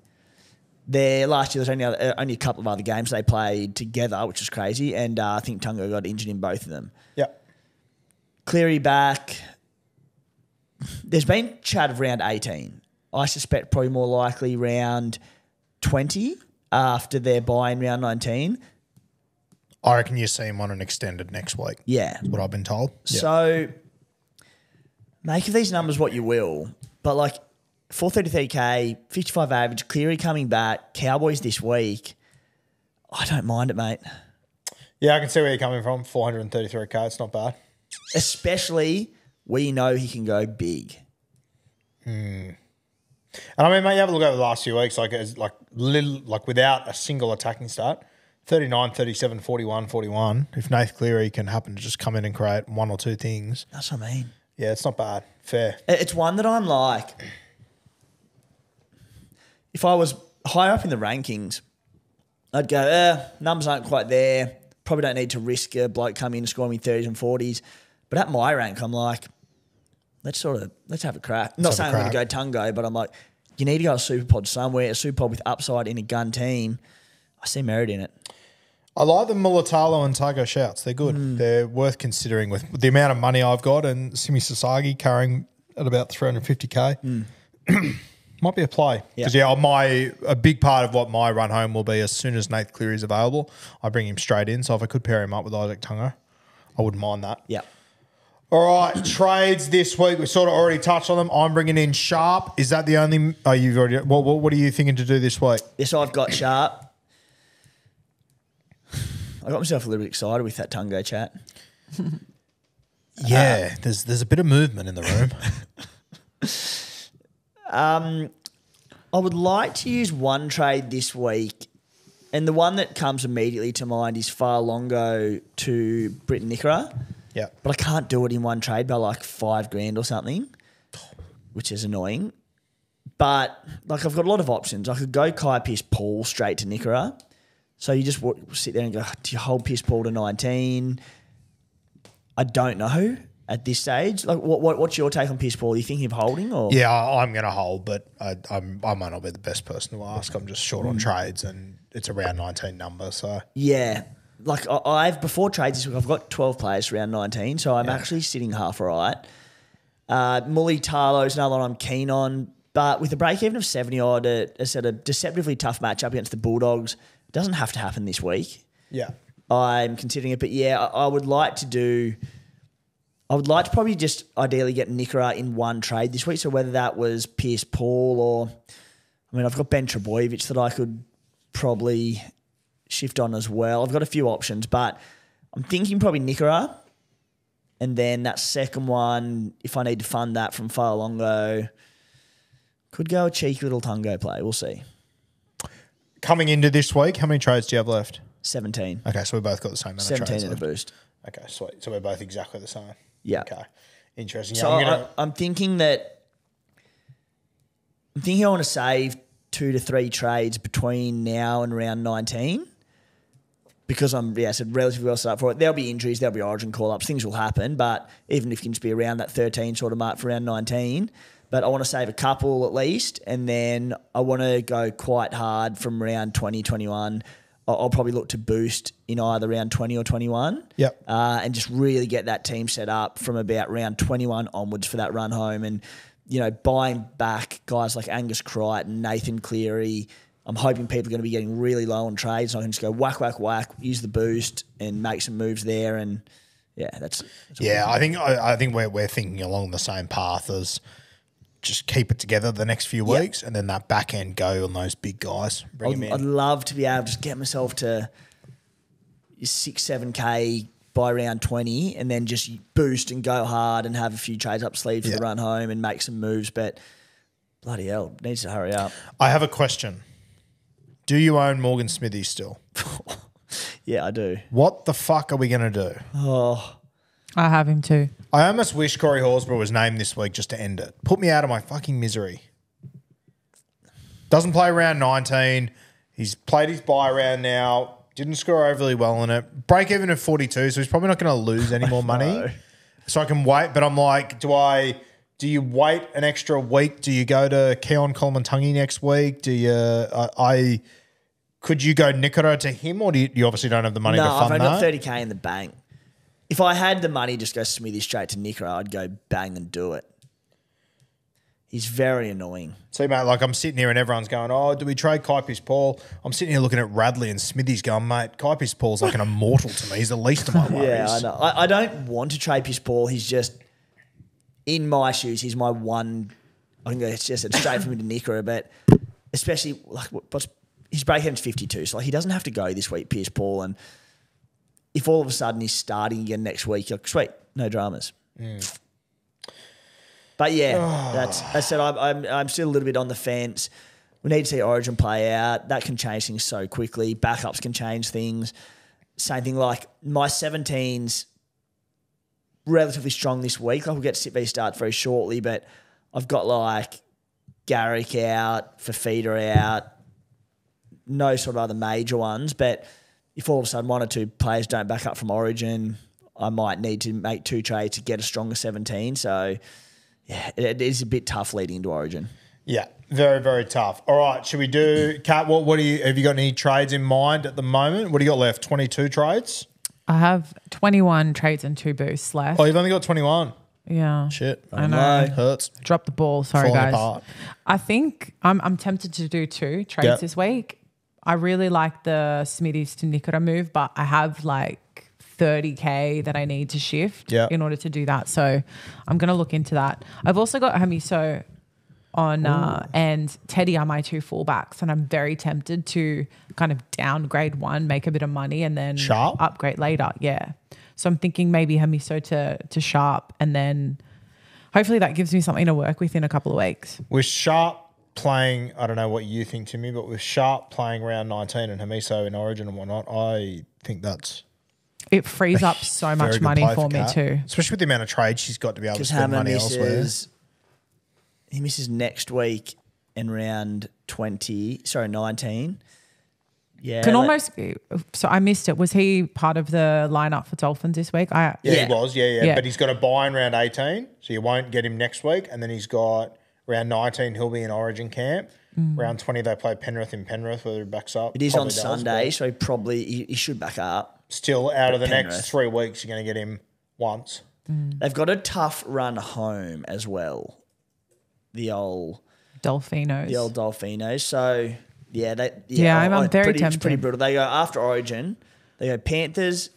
Speaker 2: Last year, there's only a couple of other games they played together, which is crazy. And I think Tungo got injured in both of them.
Speaker 1: Yeah.
Speaker 2: Cleary back. There's been chat of round 18. I suspect probably more likely round 20 after their bye in round 19.
Speaker 1: I reckon you see him on an extended next week.
Speaker 2: Yeah.
Speaker 1: That's what I've been told.
Speaker 2: So make of these numbers what you will. But like 433k, 55 average, Cleary coming back, Cowboys this week. I don't mind it, mate.
Speaker 1: Yeah, I can see where you're coming from. 433k, it's not bad.
Speaker 2: Especially we know he can go big.
Speaker 1: And I mean, mate, you have a look over the last few weeks, like without a single attacking start, 39, 37, 41, 41. If Nath Cleary can happen to just come in and create one or two things.
Speaker 2: That's what I mean.
Speaker 1: Yeah, it's not bad. Fair.
Speaker 2: It's one that I'm like, if I was higher up in the rankings, I'd go, numbers aren't quite there. Probably don't need to risk a bloke coming in and scoring me 30s and 40s. But at my rank, I'm like, let's have a crack. Not saying I'm going to go Tungo, but I'm like, you need to go a super pod somewhere, a super pod with upside in a gun team. I see merit in it.
Speaker 1: I like the Mulatalo and Tago shouts. They're good. They're worth considering with the amount of money I've got and Simi Sasagi carrying at about 350k. Might be a play. Because, a big part of what my run home will be as soon as Nath Cleary is available, I bring him straight in. So if I could pair him up with Isaac Tungo, I wouldn't mind that.
Speaker 2: Yeah.
Speaker 1: All right, trades this week. We sort of already touched on them. I'm bringing in Sharpe. Is that the only? Oh, you've already. What are you thinking to do this week?
Speaker 2: Yes, I've got Sharpe. I got myself a little bit excited with that Tungo chat.
Speaker 1: Yeah, there's a bit of movement in the room.
Speaker 2: I would like to use one trade this week, and the one that comes immediately to mind is Farlongo to Britton Nickera.
Speaker 1: Yeah,
Speaker 2: but I can't do it in one trade by like $5,000 or something, which is annoying. But like I've got a lot of options. I could go Kai Pearce-Paul straight to Nickera. So you just sit there and go, do you hold Pearce-Paul to 19? I don't know at this stage. Like, what's your take on Pearce-Paul? Are you thinking of holding or?
Speaker 1: Yeah, I'm going to hold, but I might not be the best person to ask. I'm just short on trades, and it's around 19 number. So
Speaker 2: yeah, like I've before trades this week, I've got 12 players around 19, so I'm actually sitting half right. Mulatalo is another one I'm keen on, but with a break even of 70 odd, it's at a deceptively tough matchup against the Bulldogs. It doesn't have to happen this week.
Speaker 1: Yeah,
Speaker 2: I'm considering it, but yeah, I would like to probably just ideally get Nickera in one trade this week. So whether that was Pearce-Paul or, I mean, I've got Ben Trebojevic that I could probably shift on as well. I've got a few options, but I'm thinking probably Nickera. And then that second one, if I need to fund that from Farlongo, could go a cheeky little Tungo play. We'll see.
Speaker 1: Coming into this week, how many trades do you have left?
Speaker 2: 17.
Speaker 1: Okay, so we both got the same amount of trades
Speaker 2: 17 and a
Speaker 1: left.
Speaker 2: boost.
Speaker 1: Okay, sweet. So we're both exactly the same.
Speaker 2: Yeah.
Speaker 1: Okay. Interesting.
Speaker 2: So I'm thinking I want to save 2 to 3 trades between now and around 19 because I'm relatively well set up for it. There'll be injuries, there'll be origin call-ups, things will happen, but even if you can just be around that 13 sort of mark for around 19, but I want to save a couple at least, and then I want to go quite hard from around 20, 21. I'll probably look to boost in either round 20 or 21.
Speaker 1: Yep.
Speaker 2: And just really get that team set up from about round 21 onwards for that run home. And, buying back guys like Angus Crichton, Nathan Cleary. I'm hoping people are going to be getting really low on trades. So I can just go whack, whack, whack, use the boost and make some moves there. And, that's
Speaker 1: I think we're thinking along the same path as just keep it together the next few weeks, and then that back end go on those big guys. Bring them in.
Speaker 2: I'd love to be able to just get myself to 6-7K by round 20 and then just boost and go hard and have a few trades up sleeve for the run home and make some moves. But bloody hell, needs to hurry up.
Speaker 1: I have a question. Do you own Morgan Smithy still?
Speaker 2: Yeah, I do.
Speaker 1: What the fuck are we going to do?
Speaker 2: Oh,
Speaker 3: I have him too.
Speaker 1: I almost wish Corey Horsburgh was named this week just to end it. Put me out of my fucking misery. Doesn't play round 19. He's played his bye round now. Didn't score overly well in it. Break even at 42, so he's probably not going to lose any more money. So I can wait. But I'm like, do I Do you wait an extra week? Do you go to Keon Kolomantangi next week? Do you could you go Nikora to him, or do you obviously don't have the money to fund that?
Speaker 2: No, I've only got 30K in the bank. If I had the money, just go Smithy straight to Nikora, I'd go bang and do it. He's very annoying.
Speaker 1: See, mate, like I'm sitting here and everyone's going, oh, do we trade Kaipis Paul? I'm sitting here looking at Radley and Smithy's going, mate, Kaipis Paul's like an immortal to me. He's the least of my worries.
Speaker 2: Yeah, I know. I don't want to trade Piss Paul. He's just, in my shoes, he's my one. I can go straight from him to Nikora, but especially, like, his break-even's 52, so like, he doesn't have to go this week, Pierce Paul, and if all of a sudden he's starting again next week, you're like, sweet, no dramas. But yeah, that's I said I'm still a little bit on the fence. We need to see Origin play out. That can change things so quickly. Backups can change things. Same thing, like my 17's relatively strong this week. Like we'll get Sit V start very shortly, but I've got like Garrick out, Fafita out, no sort of other major ones. But if all of a sudden one or two players don't back up from Origin, I might need to make 2 trades to get a stronger 17. So yeah, it is a bit tough leading into Origin.
Speaker 1: Yeah, very, very tough. All right, should we do, Kat, what do you, have you got any trades in mind at the moment? What do you got left? 22 trades?
Speaker 3: I have 21 trades and 2 boosts left.
Speaker 1: Oh, you've only got 21?
Speaker 3: Yeah.
Speaker 1: Shit.
Speaker 3: I know.
Speaker 1: Hurts.
Speaker 3: Drop the ball. Sorry,
Speaker 1: Falling
Speaker 3: guys.
Speaker 1: apart.
Speaker 3: I think I'm tempted to do 2 trades this week. I really like the Smithies to Nikora move, but I have like 30K that I need to shift in order to do that. So I'm going to look into that. I've also got Hamiso on and Teddy are my 2 fullbacks, and I'm very tempted to kind of downgrade one, make a bit of money, and then upgrade later. Yeah. So I'm thinking maybe Hamiso to Sharpe, and then hopefully that gives me something to work with in a couple of weeks.
Speaker 1: With Sharpe playing, I don't know what you think, Timmy, but with Sharpe playing round 19 and Hamiso in Origin and whatnot, I think that's...
Speaker 3: It frees up so much money for me too.
Speaker 1: Especially with the amount of trade she's got to be able to spend money elsewhere.
Speaker 2: He misses next week in round 19. Yeah.
Speaker 3: Can almost, so I missed it. Was he part of the lineup for Dolphins this week?
Speaker 1: Yeah, he was. Yeah. But he's got a bye in round 18, so you won't get him next week. And then he's got round 19, he'll be in Origin camp. Round 20, they play Penrith in Penrith, whether he backs up.
Speaker 2: It is on Sunday, so he should back up.
Speaker 1: Still, out of the next 3 weeks, you're going to get him once.
Speaker 2: They've got a tough run home as well. The old Dolphinos. So,
Speaker 3: I'm very tempted.
Speaker 2: It's pretty brutal. They go after Origin. They go Panthers,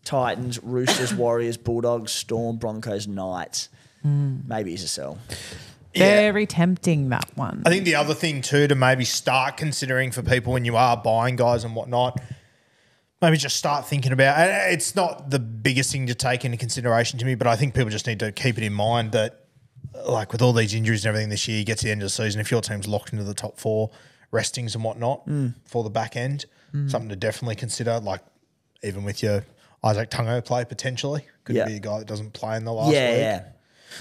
Speaker 2: Titans, Roosters, Warriors, Bulldogs, Storm, Broncos, Knights. Maybe he's a sell.
Speaker 3: Very tempting, that one.
Speaker 1: I think the other thing too to maybe start considering for people when you are buying guys and whatnot, maybe just start thinking about, and it's not the biggest thing to take into consideration to me, but I think people just need to keep it in mind that, like with all these injuries and everything this year, you get to the end of the season, if your team's locked into the top 4 restings and whatnot for the back end, something to definitely consider, like even with your Isaac Tungo play potentially. Could be a guy that doesn't play in the last week. Yeah.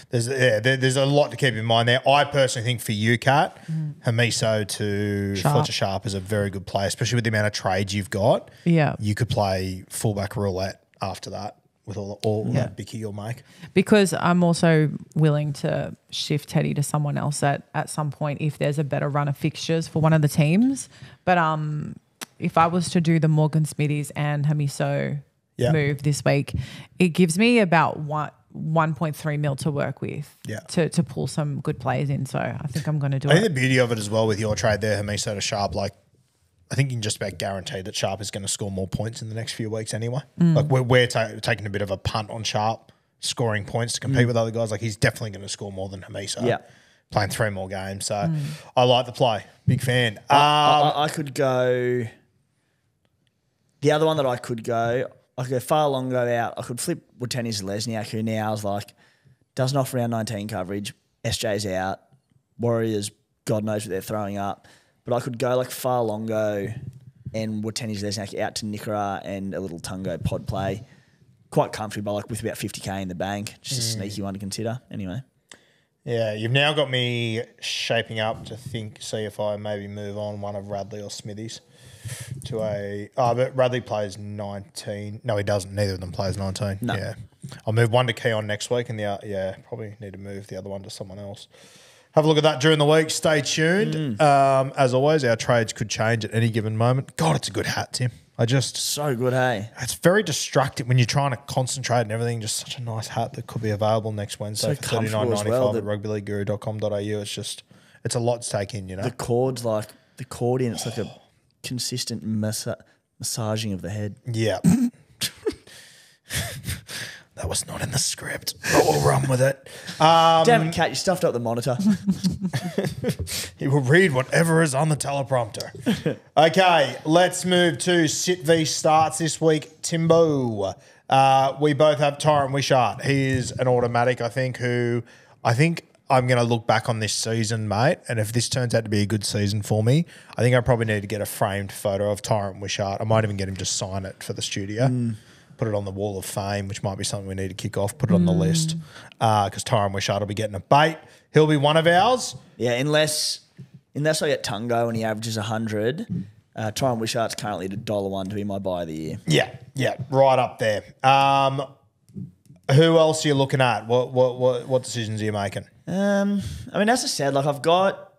Speaker 1: There's a lot to keep in mind there. I personally think for you, Kat, Hamiso to Fletcher Sharpe is a very good play, especially with the amount of trades you've got. Yeah. You could play fullback roulette after that with all that bicky you'll make. Because
Speaker 3: I'm also willing to shift Teddy to someone else at some point if there's a better run of fixtures for one of the teams. But if I was to do the Morgan Smithies and Hamiso move this week, it gives me about 1.3 mil to work with to pull some good players in. So I think I'm going to do it.
Speaker 1: I think the beauty of it as well with your trade there, Hamiso to Sharpe, like I think you can just about guarantee that Sharpe is going to score more points in the next few weeks anyway. Like we're taking a bit of a punt on Sharpe scoring points to compete with other guys. Like he's definitely going to score more than Hamiso. Playing 3 more games. So I like the play. Big fan.
Speaker 2: I could go. The other one that I could go far longer out. I could flip Wateni's Lesniak, who now is like, doesn't offer round 19 coverage. SJ's out. Warriors, God knows what they're throwing up. But I could go like far longo and Wateni's Lesniak out to Nikora and a little Tungo pod play. Quite comfortable, like with about 50K in the bank. Just a sneaky one to consider anyway.
Speaker 1: Yeah, you've now got me shaping up to see if I maybe move on one of Radley or Smithies to but Radley plays 19. No, he doesn't. Neither of them plays 19. No. Yeah. I'll move one to Keon next week, and probably need to move the other one to someone else. Have a look at that during the week. Stay tuned. As always, our trades could change at any given moment. God, it's a good hat, Tim.
Speaker 2: So good, hey?
Speaker 1: It's very destructive when you're trying to concentrate and everything. Just such a nice hat that could be available next Wednesday for $39.95 at rugbyleagueguru.com.au. It's a lot to take in, you know.
Speaker 2: The chord's like the accordion. It's like a consistent massaging of the head.
Speaker 1: Yeah. That was not in the script, but we'll run with it.
Speaker 2: Damn it, Kat, you stuffed up the monitor.
Speaker 1: He will read whatever is on the teleprompter. Okay, let's move to Sit v Starts this week. Timbo. We both have Tyron Wishart. He is an automatic, I think I'm going to look back on this season, mate, and if this turns out to be a good season for me, I think I probably need to get a framed photo of Tyron Wishart. I might even get him to sign it for the studio. Put it on the wall of fame, which might be something we need to kick off. Put it on the list because Tyron Wishart will be getting a bait. He'll be one of ours.
Speaker 2: Yeah, unless I get Tungo and he averages 100, Tyron Wishart's currently at $1 to be my buy of the year.
Speaker 1: Yeah, right up there. Who else are you looking at? What decisions are you making?
Speaker 2: I mean, as I said, like I've got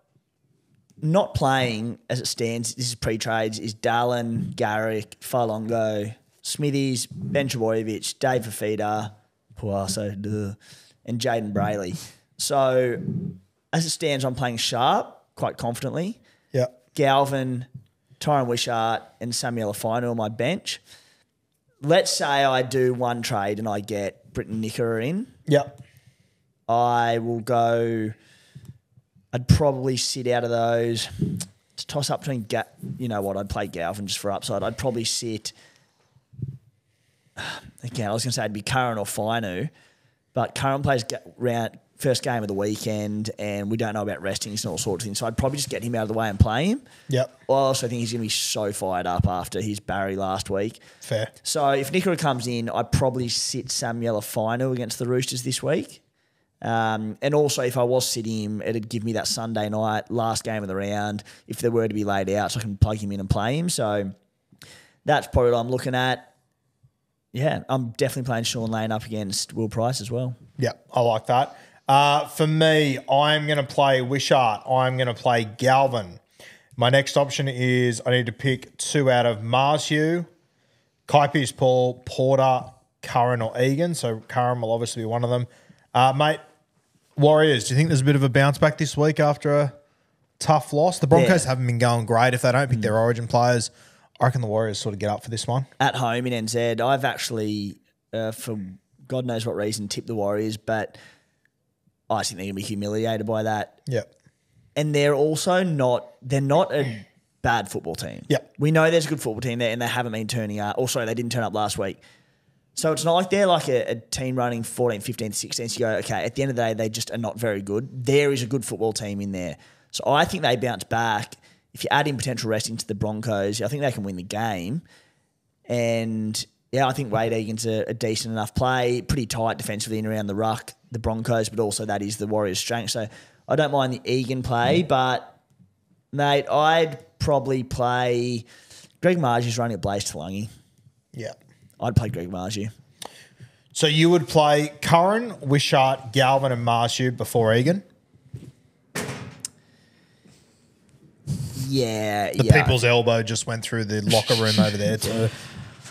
Speaker 2: not playing as it stands. This is pre-trades. Is Dallin, Garrick, Falongo, Smithies, Ben Trebojevic, Dave Fafita, Puaso, and Jaden Brayley. So as it stands, I'm playing Sharpe quite confidently.
Speaker 1: Yeah.
Speaker 2: Galvin, Tyron Wishart, and Samuel Afinu on my bench. Let's say I do one trade and I get Britton Nicker in.
Speaker 1: Yep.
Speaker 2: I will go. I'd probably sit out of those. To toss up between, I'd play Galvin just for upside. I'd probably sit. Again, I was going to say it'd be Curran or Finu, but Curran plays first game of the weekend, and we don't know about restings and all sorts of things. So I'd probably just get him out of the way and play him.
Speaker 1: Yep.
Speaker 2: I also think he's going to be so fired up after his Barry last week.
Speaker 1: Fair.
Speaker 2: So if Nicola comes in, I'd probably sit Samuel Afinu against the Roosters this week. And also, if I was sitting him, it'd give me that Sunday night, last game of the round, if there were to be laid out, so I can plug him in and play him. So that's probably what I'm looking at. Yeah, I'm definitely playing Sean Lane up against Will Price as well.
Speaker 1: Yeah, I like that. For me, I'm going to play Wishart. I'm going to play Galvin. My next option is I need to pick two out of Marshue, Kaipi's Paul, Porter, Curran or Egan. So Curran will obviously be one of them. Mate, Warriors, do you think there's a bit of a bounce back this week after a tough loss? The Broncos haven't been going great. If they don't pick their origin players, I reckon the Warriors sort of get up for this one.
Speaker 2: At home in NZ, I've actually, for God knows what reason, tipped the Warriors, but I think they're going to be humiliated by that.
Speaker 1: Yep.
Speaker 2: And they're also not a bad football team.
Speaker 1: Yep.
Speaker 2: We know there's a good football team there, and they haven't been turning up. Also, they didn't turn up last week. So it's not like they're like a team running 14th, 15th, 16th. You go, okay, at the end of the day, they just are not very good. There is a good football team in there. So I think they bounce back. If you add in potential resting to the Broncos, I think they can win the game. And, yeah, I think Wade Egan's a decent enough play, pretty tight defensively in around the ruck, the Broncos, but also that is the Warriors' strength. So I don't mind the Egan play, but, mate, I'd probably play Greg Margie's running at Blaze Talangi.
Speaker 1: Yeah.
Speaker 2: I'd play Greg Margie.
Speaker 1: So you would play Curran, Wishart, Galvin and Marshue before Egan?
Speaker 2: Yeah,
Speaker 1: The people's elbow just went through the locker room over there too.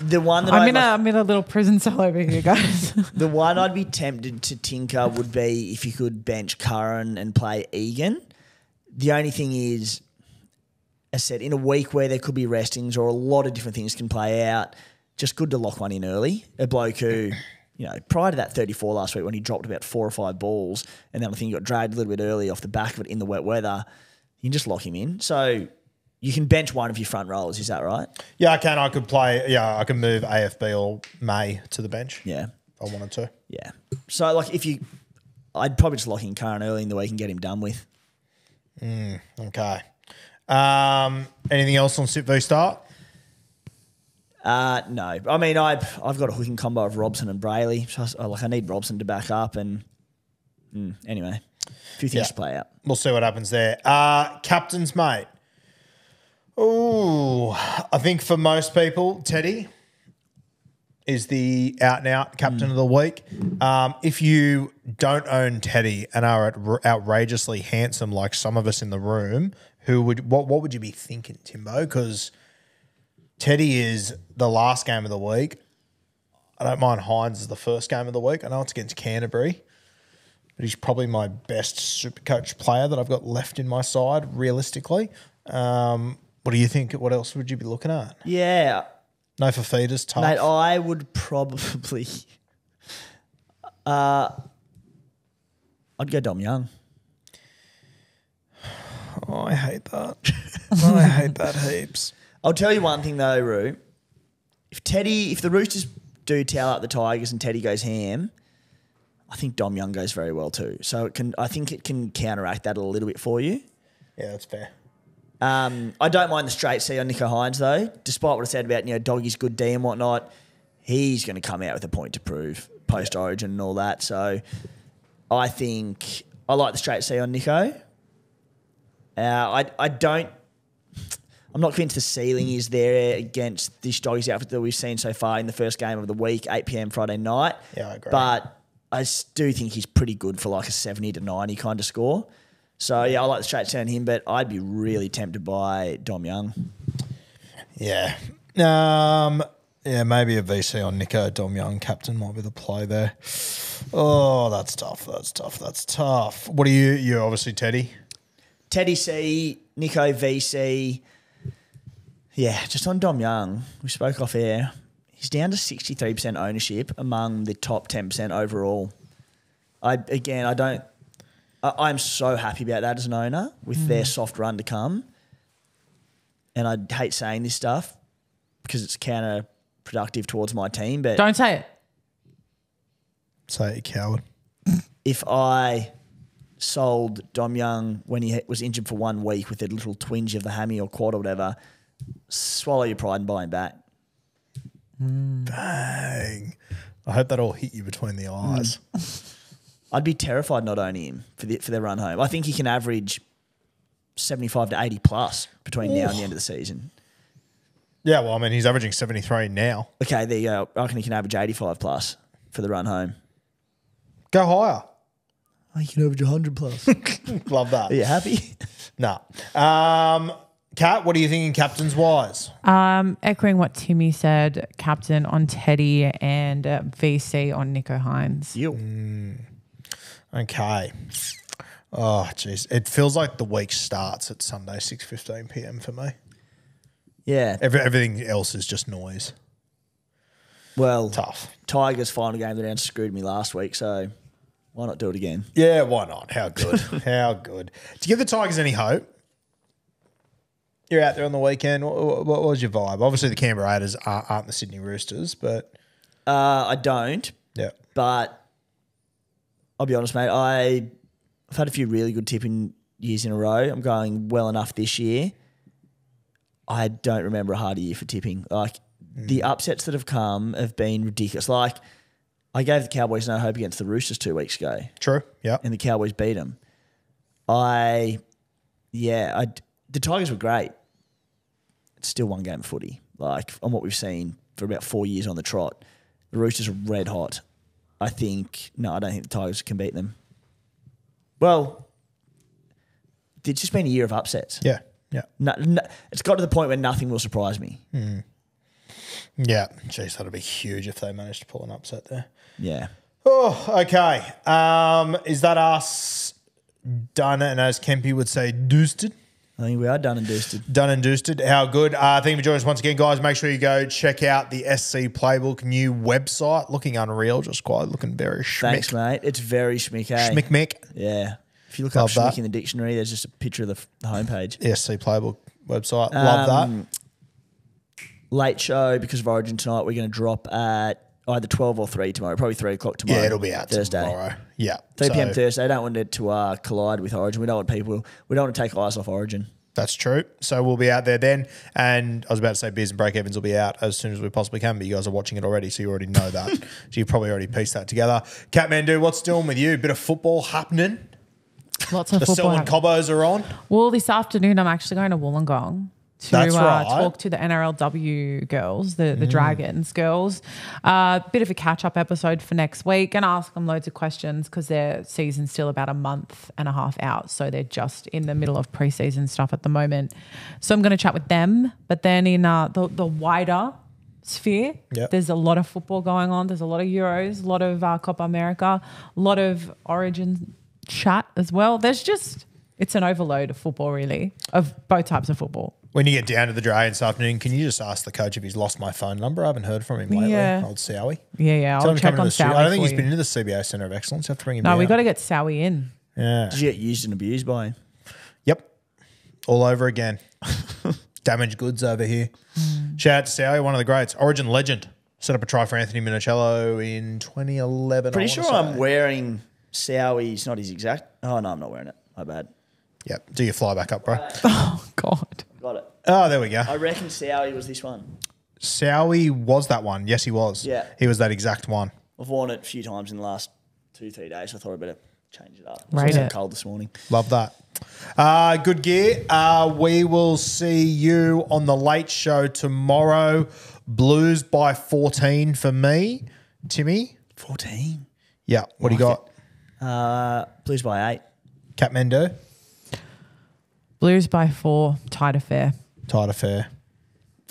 Speaker 2: The one that
Speaker 3: I'm in a little prison cell over here, guys.
Speaker 2: The one I'd be tempted to tinker would be if you could bench Curran and play Egan. The only thing is, as I said, in a week where there could be restings or a lot of different things can play out, just good to lock one in early. A bloke who, prior to that 34 last week when he dropped about 4 or 5 balls, and then I think he got dragged a little bit early off the back of it in the wet weather, you can just lock him in. So you can bench one of your front rollers, is that right?
Speaker 1: Yeah, I can. I could play, I can move AFB or May to the bench.
Speaker 2: Yeah.
Speaker 1: If I wanted to.
Speaker 2: Yeah. So, I'd probably just lock in Curran early in the week and get him done with.
Speaker 1: Okay. Anything else on Sit v Start?
Speaker 2: No. I mean, I've got a hooking combo of Robson and Brayley. So I need Robson to back up and anyway, a few things to play out.
Speaker 1: We'll see what happens there. Captains, mate. Oh, I think for most people, Teddy is the out-and-out captain of the week. If you don't own Teddy and are outrageously handsome like some of us in the room, what would you be thinking, Timbo? Because Teddy is the last game of the week. I don't mind Hines as the first game of the week. I know it's against Canterbury, but he's probably my best SuperCoach player that I've got left in my side, realistically. What do you think? What else would you be looking at?
Speaker 2: Yeah.
Speaker 1: No Fafita's tough.
Speaker 2: Mate, I would probably I'd go Dom Young.
Speaker 1: Oh, I hate that. I hate that heaps.
Speaker 2: I'll tell you one thing though, Roo. If the Roosters do towel up the Tigers and Teddy goes ham, I think Dom Young goes very well too. So I think it can counteract that a little bit for you.
Speaker 1: Yeah, that's fair.
Speaker 2: I don't mind the straight C on Nico Hines though. Despite what I said about Doggy's good D and whatnot, he's going to come out with a point to prove post Origin and all that. So I think I like the straight C on Nico. I'm not convinced the ceiling is there against this Doggies outfit that we've seen so far in the first game of the week, 8 p.m. Friday night.
Speaker 1: Yeah, I agree.
Speaker 2: But I do think he's pretty good for like a 70 to 90 kind of score. So, yeah, I like the straight C on him, but I'd be really tempted by Dom Young.
Speaker 1: Yeah. Yeah, maybe a VC on Nico. Dom Young captain might be the play there. Oh, that's tough. That's tough. What are you? You're obviously Teddy.
Speaker 2: Teddy C, Nico VC. Yeah, just on Dom Young, we spoke off air. He's down to 63% ownership among the top 10% overall. I'm so happy about that as an owner with their soft run to come. And I hate saying this stuff because it's counterproductive towards my team. But
Speaker 3: Don't say it.
Speaker 1: Say it, you coward.
Speaker 2: if I sold Dom Young when he was injured for 1 week with a little twinge of the hammy or quad or whatever, swallow your pride and buy him back.
Speaker 1: Bang. I hope that all hit you between the eyes.
Speaker 2: I'd be terrified not owning him for their run home. I think he can average 75 to 80 plus between now and the end of the season.
Speaker 1: Yeah, well, I mean, he's averaging 73 now.
Speaker 2: Okay, there you go. I reckon he can average 85 plus for the run home.
Speaker 1: Go higher.
Speaker 2: Oh, you can average 100 plus.
Speaker 1: Love that.
Speaker 2: Are you happy?
Speaker 1: Nah. Kat, what are you thinking captains wise?
Speaker 3: Echoing what Timmy said, captain on Teddy and VC on Nico Hines.
Speaker 1: Okay. Oh, jeez. It feels like the week starts at Sunday, 6:15 p.m. for me.
Speaker 2: Yeah.
Speaker 1: Everything else is just noise.
Speaker 2: Well,
Speaker 1: Tough.
Speaker 2: Tigers' final game, they down screwed me last week, so why not do it again?
Speaker 1: Yeah, why not? How good. How good. To give the Tigers any hope, you're out there on the weekend. What was your vibe? Obviously, the Canberra Raiders aren't the Sydney Roosters, but...
Speaker 2: I don't.
Speaker 1: Yeah.
Speaker 2: But I'll be honest, mate, I've had a few really good tipping years in a row. I'm going well enough this year. I don't remember a harder year for tipping. Like, the upsets that have come have been ridiculous. Like, I gave the Cowboys no hope against the Roosters 2 weeks ago.
Speaker 1: True, yeah.
Speaker 2: And the Cowboys beat them. The Tigers were great. It's still one game of footy. Like, on what we've seen for about 4 years on the trot, the Roosters are red hot. I don't think the Tigers can beat them. Well, it's just been a year of upsets.
Speaker 1: Yeah, yeah.
Speaker 2: It's got to the point where nothing will surprise me.
Speaker 1: Yeah. Jeez, that'd be huge if they managed to pull an upset there.
Speaker 2: Yeah.
Speaker 1: Oh, okay. Is that us done and as Kempy would say, doosted?
Speaker 2: I think we are done and dusted.
Speaker 1: Done and doosted. How good. Thank you for joining us once again, guys. Make sure you go check out the SC Playbook new website. Looking unreal, just quite looking very schmick.
Speaker 2: Thanks, mate. It's very schmick, eh?
Speaker 1: Schmick mick.
Speaker 2: Yeah. If you look up schmick in the dictionary, there's just a picture of the homepage.
Speaker 1: The SC Playbook website. Love that.
Speaker 2: Late show because of Origin tonight. We're going to drop at either 12 or 3 tomorrow. Probably 3 o'clock tomorrow.
Speaker 1: Yeah, it'll be out
Speaker 2: Thursday.
Speaker 1: tomorrow. Yeah.
Speaker 2: 3 p.m. Thursday. I don't want it to collide with Origin. We don't want to take eyes off Origin.
Speaker 1: That's true. So we'll be out there then. And I was about to say Beers and Breakevens will be out as soon as we possibly can, but you guys are watching it already, so you already know that. So you've probably already pieced that together. Catman, what's doing with you? Bit of football happening?
Speaker 3: Lots of
Speaker 1: The
Speaker 3: football.
Speaker 1: Selwyn Cobbos are on?
Speaker 3: Well, this afternoon I'm actually going to Wollongong. to
Speaker 1: That's right.
Speaker 3: talk to the NRLW girls, the Dragons girls. Bit of a catch-up episode for next week and ask them loads of questions because their season's still about a month and a half out. So they're just in the middle of preseason stuff at the moment. So I'm going to chat with them. But then in the wider sphere, there's a lot of football going on. There's a lot of Euros, a lot of Copa America, a lot of Origin chat as well. It's an overload of football, really, of both types of football.
Speaker 1: When you get down to the Dragons this afternoon, can you just ask the coach if he's lost my phone number? I haven't heard from him lately.
Speaker 3: Yeah.
Speaker 1: Old Sowie.
Speaker 3: Yeah. I'll check on Sowie.
Speaker 1: I don't think he's been into the CBA Centre of Excellence. You have to bring him down.
Speaker 3: No, we got to get Sowie in.
Speaker 1: Yeah.
Speaker 2: Did you get used and abused by him?
Speaker 1: Yep. All over again. Damaged goods over here. Shout out to Sowie, one of the greats. Origin legend. Set up a try for Anthony Minicello in 2011.
Speaker 2: Pretty sure I'm wearing Sowie's, not his exact. Oh, no, I'm not wearing it. My bad.
Speaker 1: Yep. Do your fly back up, bro.
Speaker 3: Oh, God.
Speaker 2: Got it.
Speaker 1: Oh, there we go.
Speaker 2: I reckon Sowie was this one.
Speaker 1: Sowie was that one. Yes, he was.
Speaker 2: Yeah.
Speaker 1: He was that exact one.
Speaker 2: I've worn it a few times in the last 2-3 days. So I thought I'd better change it up.
Speaker 3: Rate
Speaker 2: It's
Speaker 3: it.
Speaker 2: cold this morning.
Speaker 1: Love that. Good gear. We will see you on the late show tomorrow. Blues by 14 for me. Timmy?
Speaker 2: 14.
Speaker 1: Yeah. What do you got?
Speaker 2: Blues by 8.
Speaker 1: Kathmandu?
Speaker 3: Blues by 4, tight affair.
Speaker 1: Tight affair.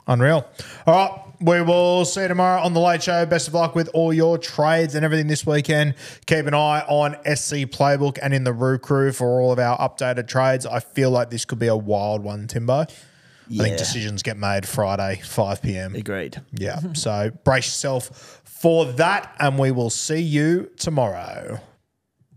Speaker 1: Unreal. All right. We will see you tomorrow on the late show. Best of luck with all your trades and everything this weekend. Keep an eye on SC Playbook and in the Roo Crew for all of our updated trades. I feel like this could be a wild one, Timbo.
Speaker 2: Yeah.
Speaker 1: I think decisions get made Friday, 5 p.m.
Speaker 2: Agreed.
Speaker 1: Yeah. So brace yourself for that, and we will see you tomorrow.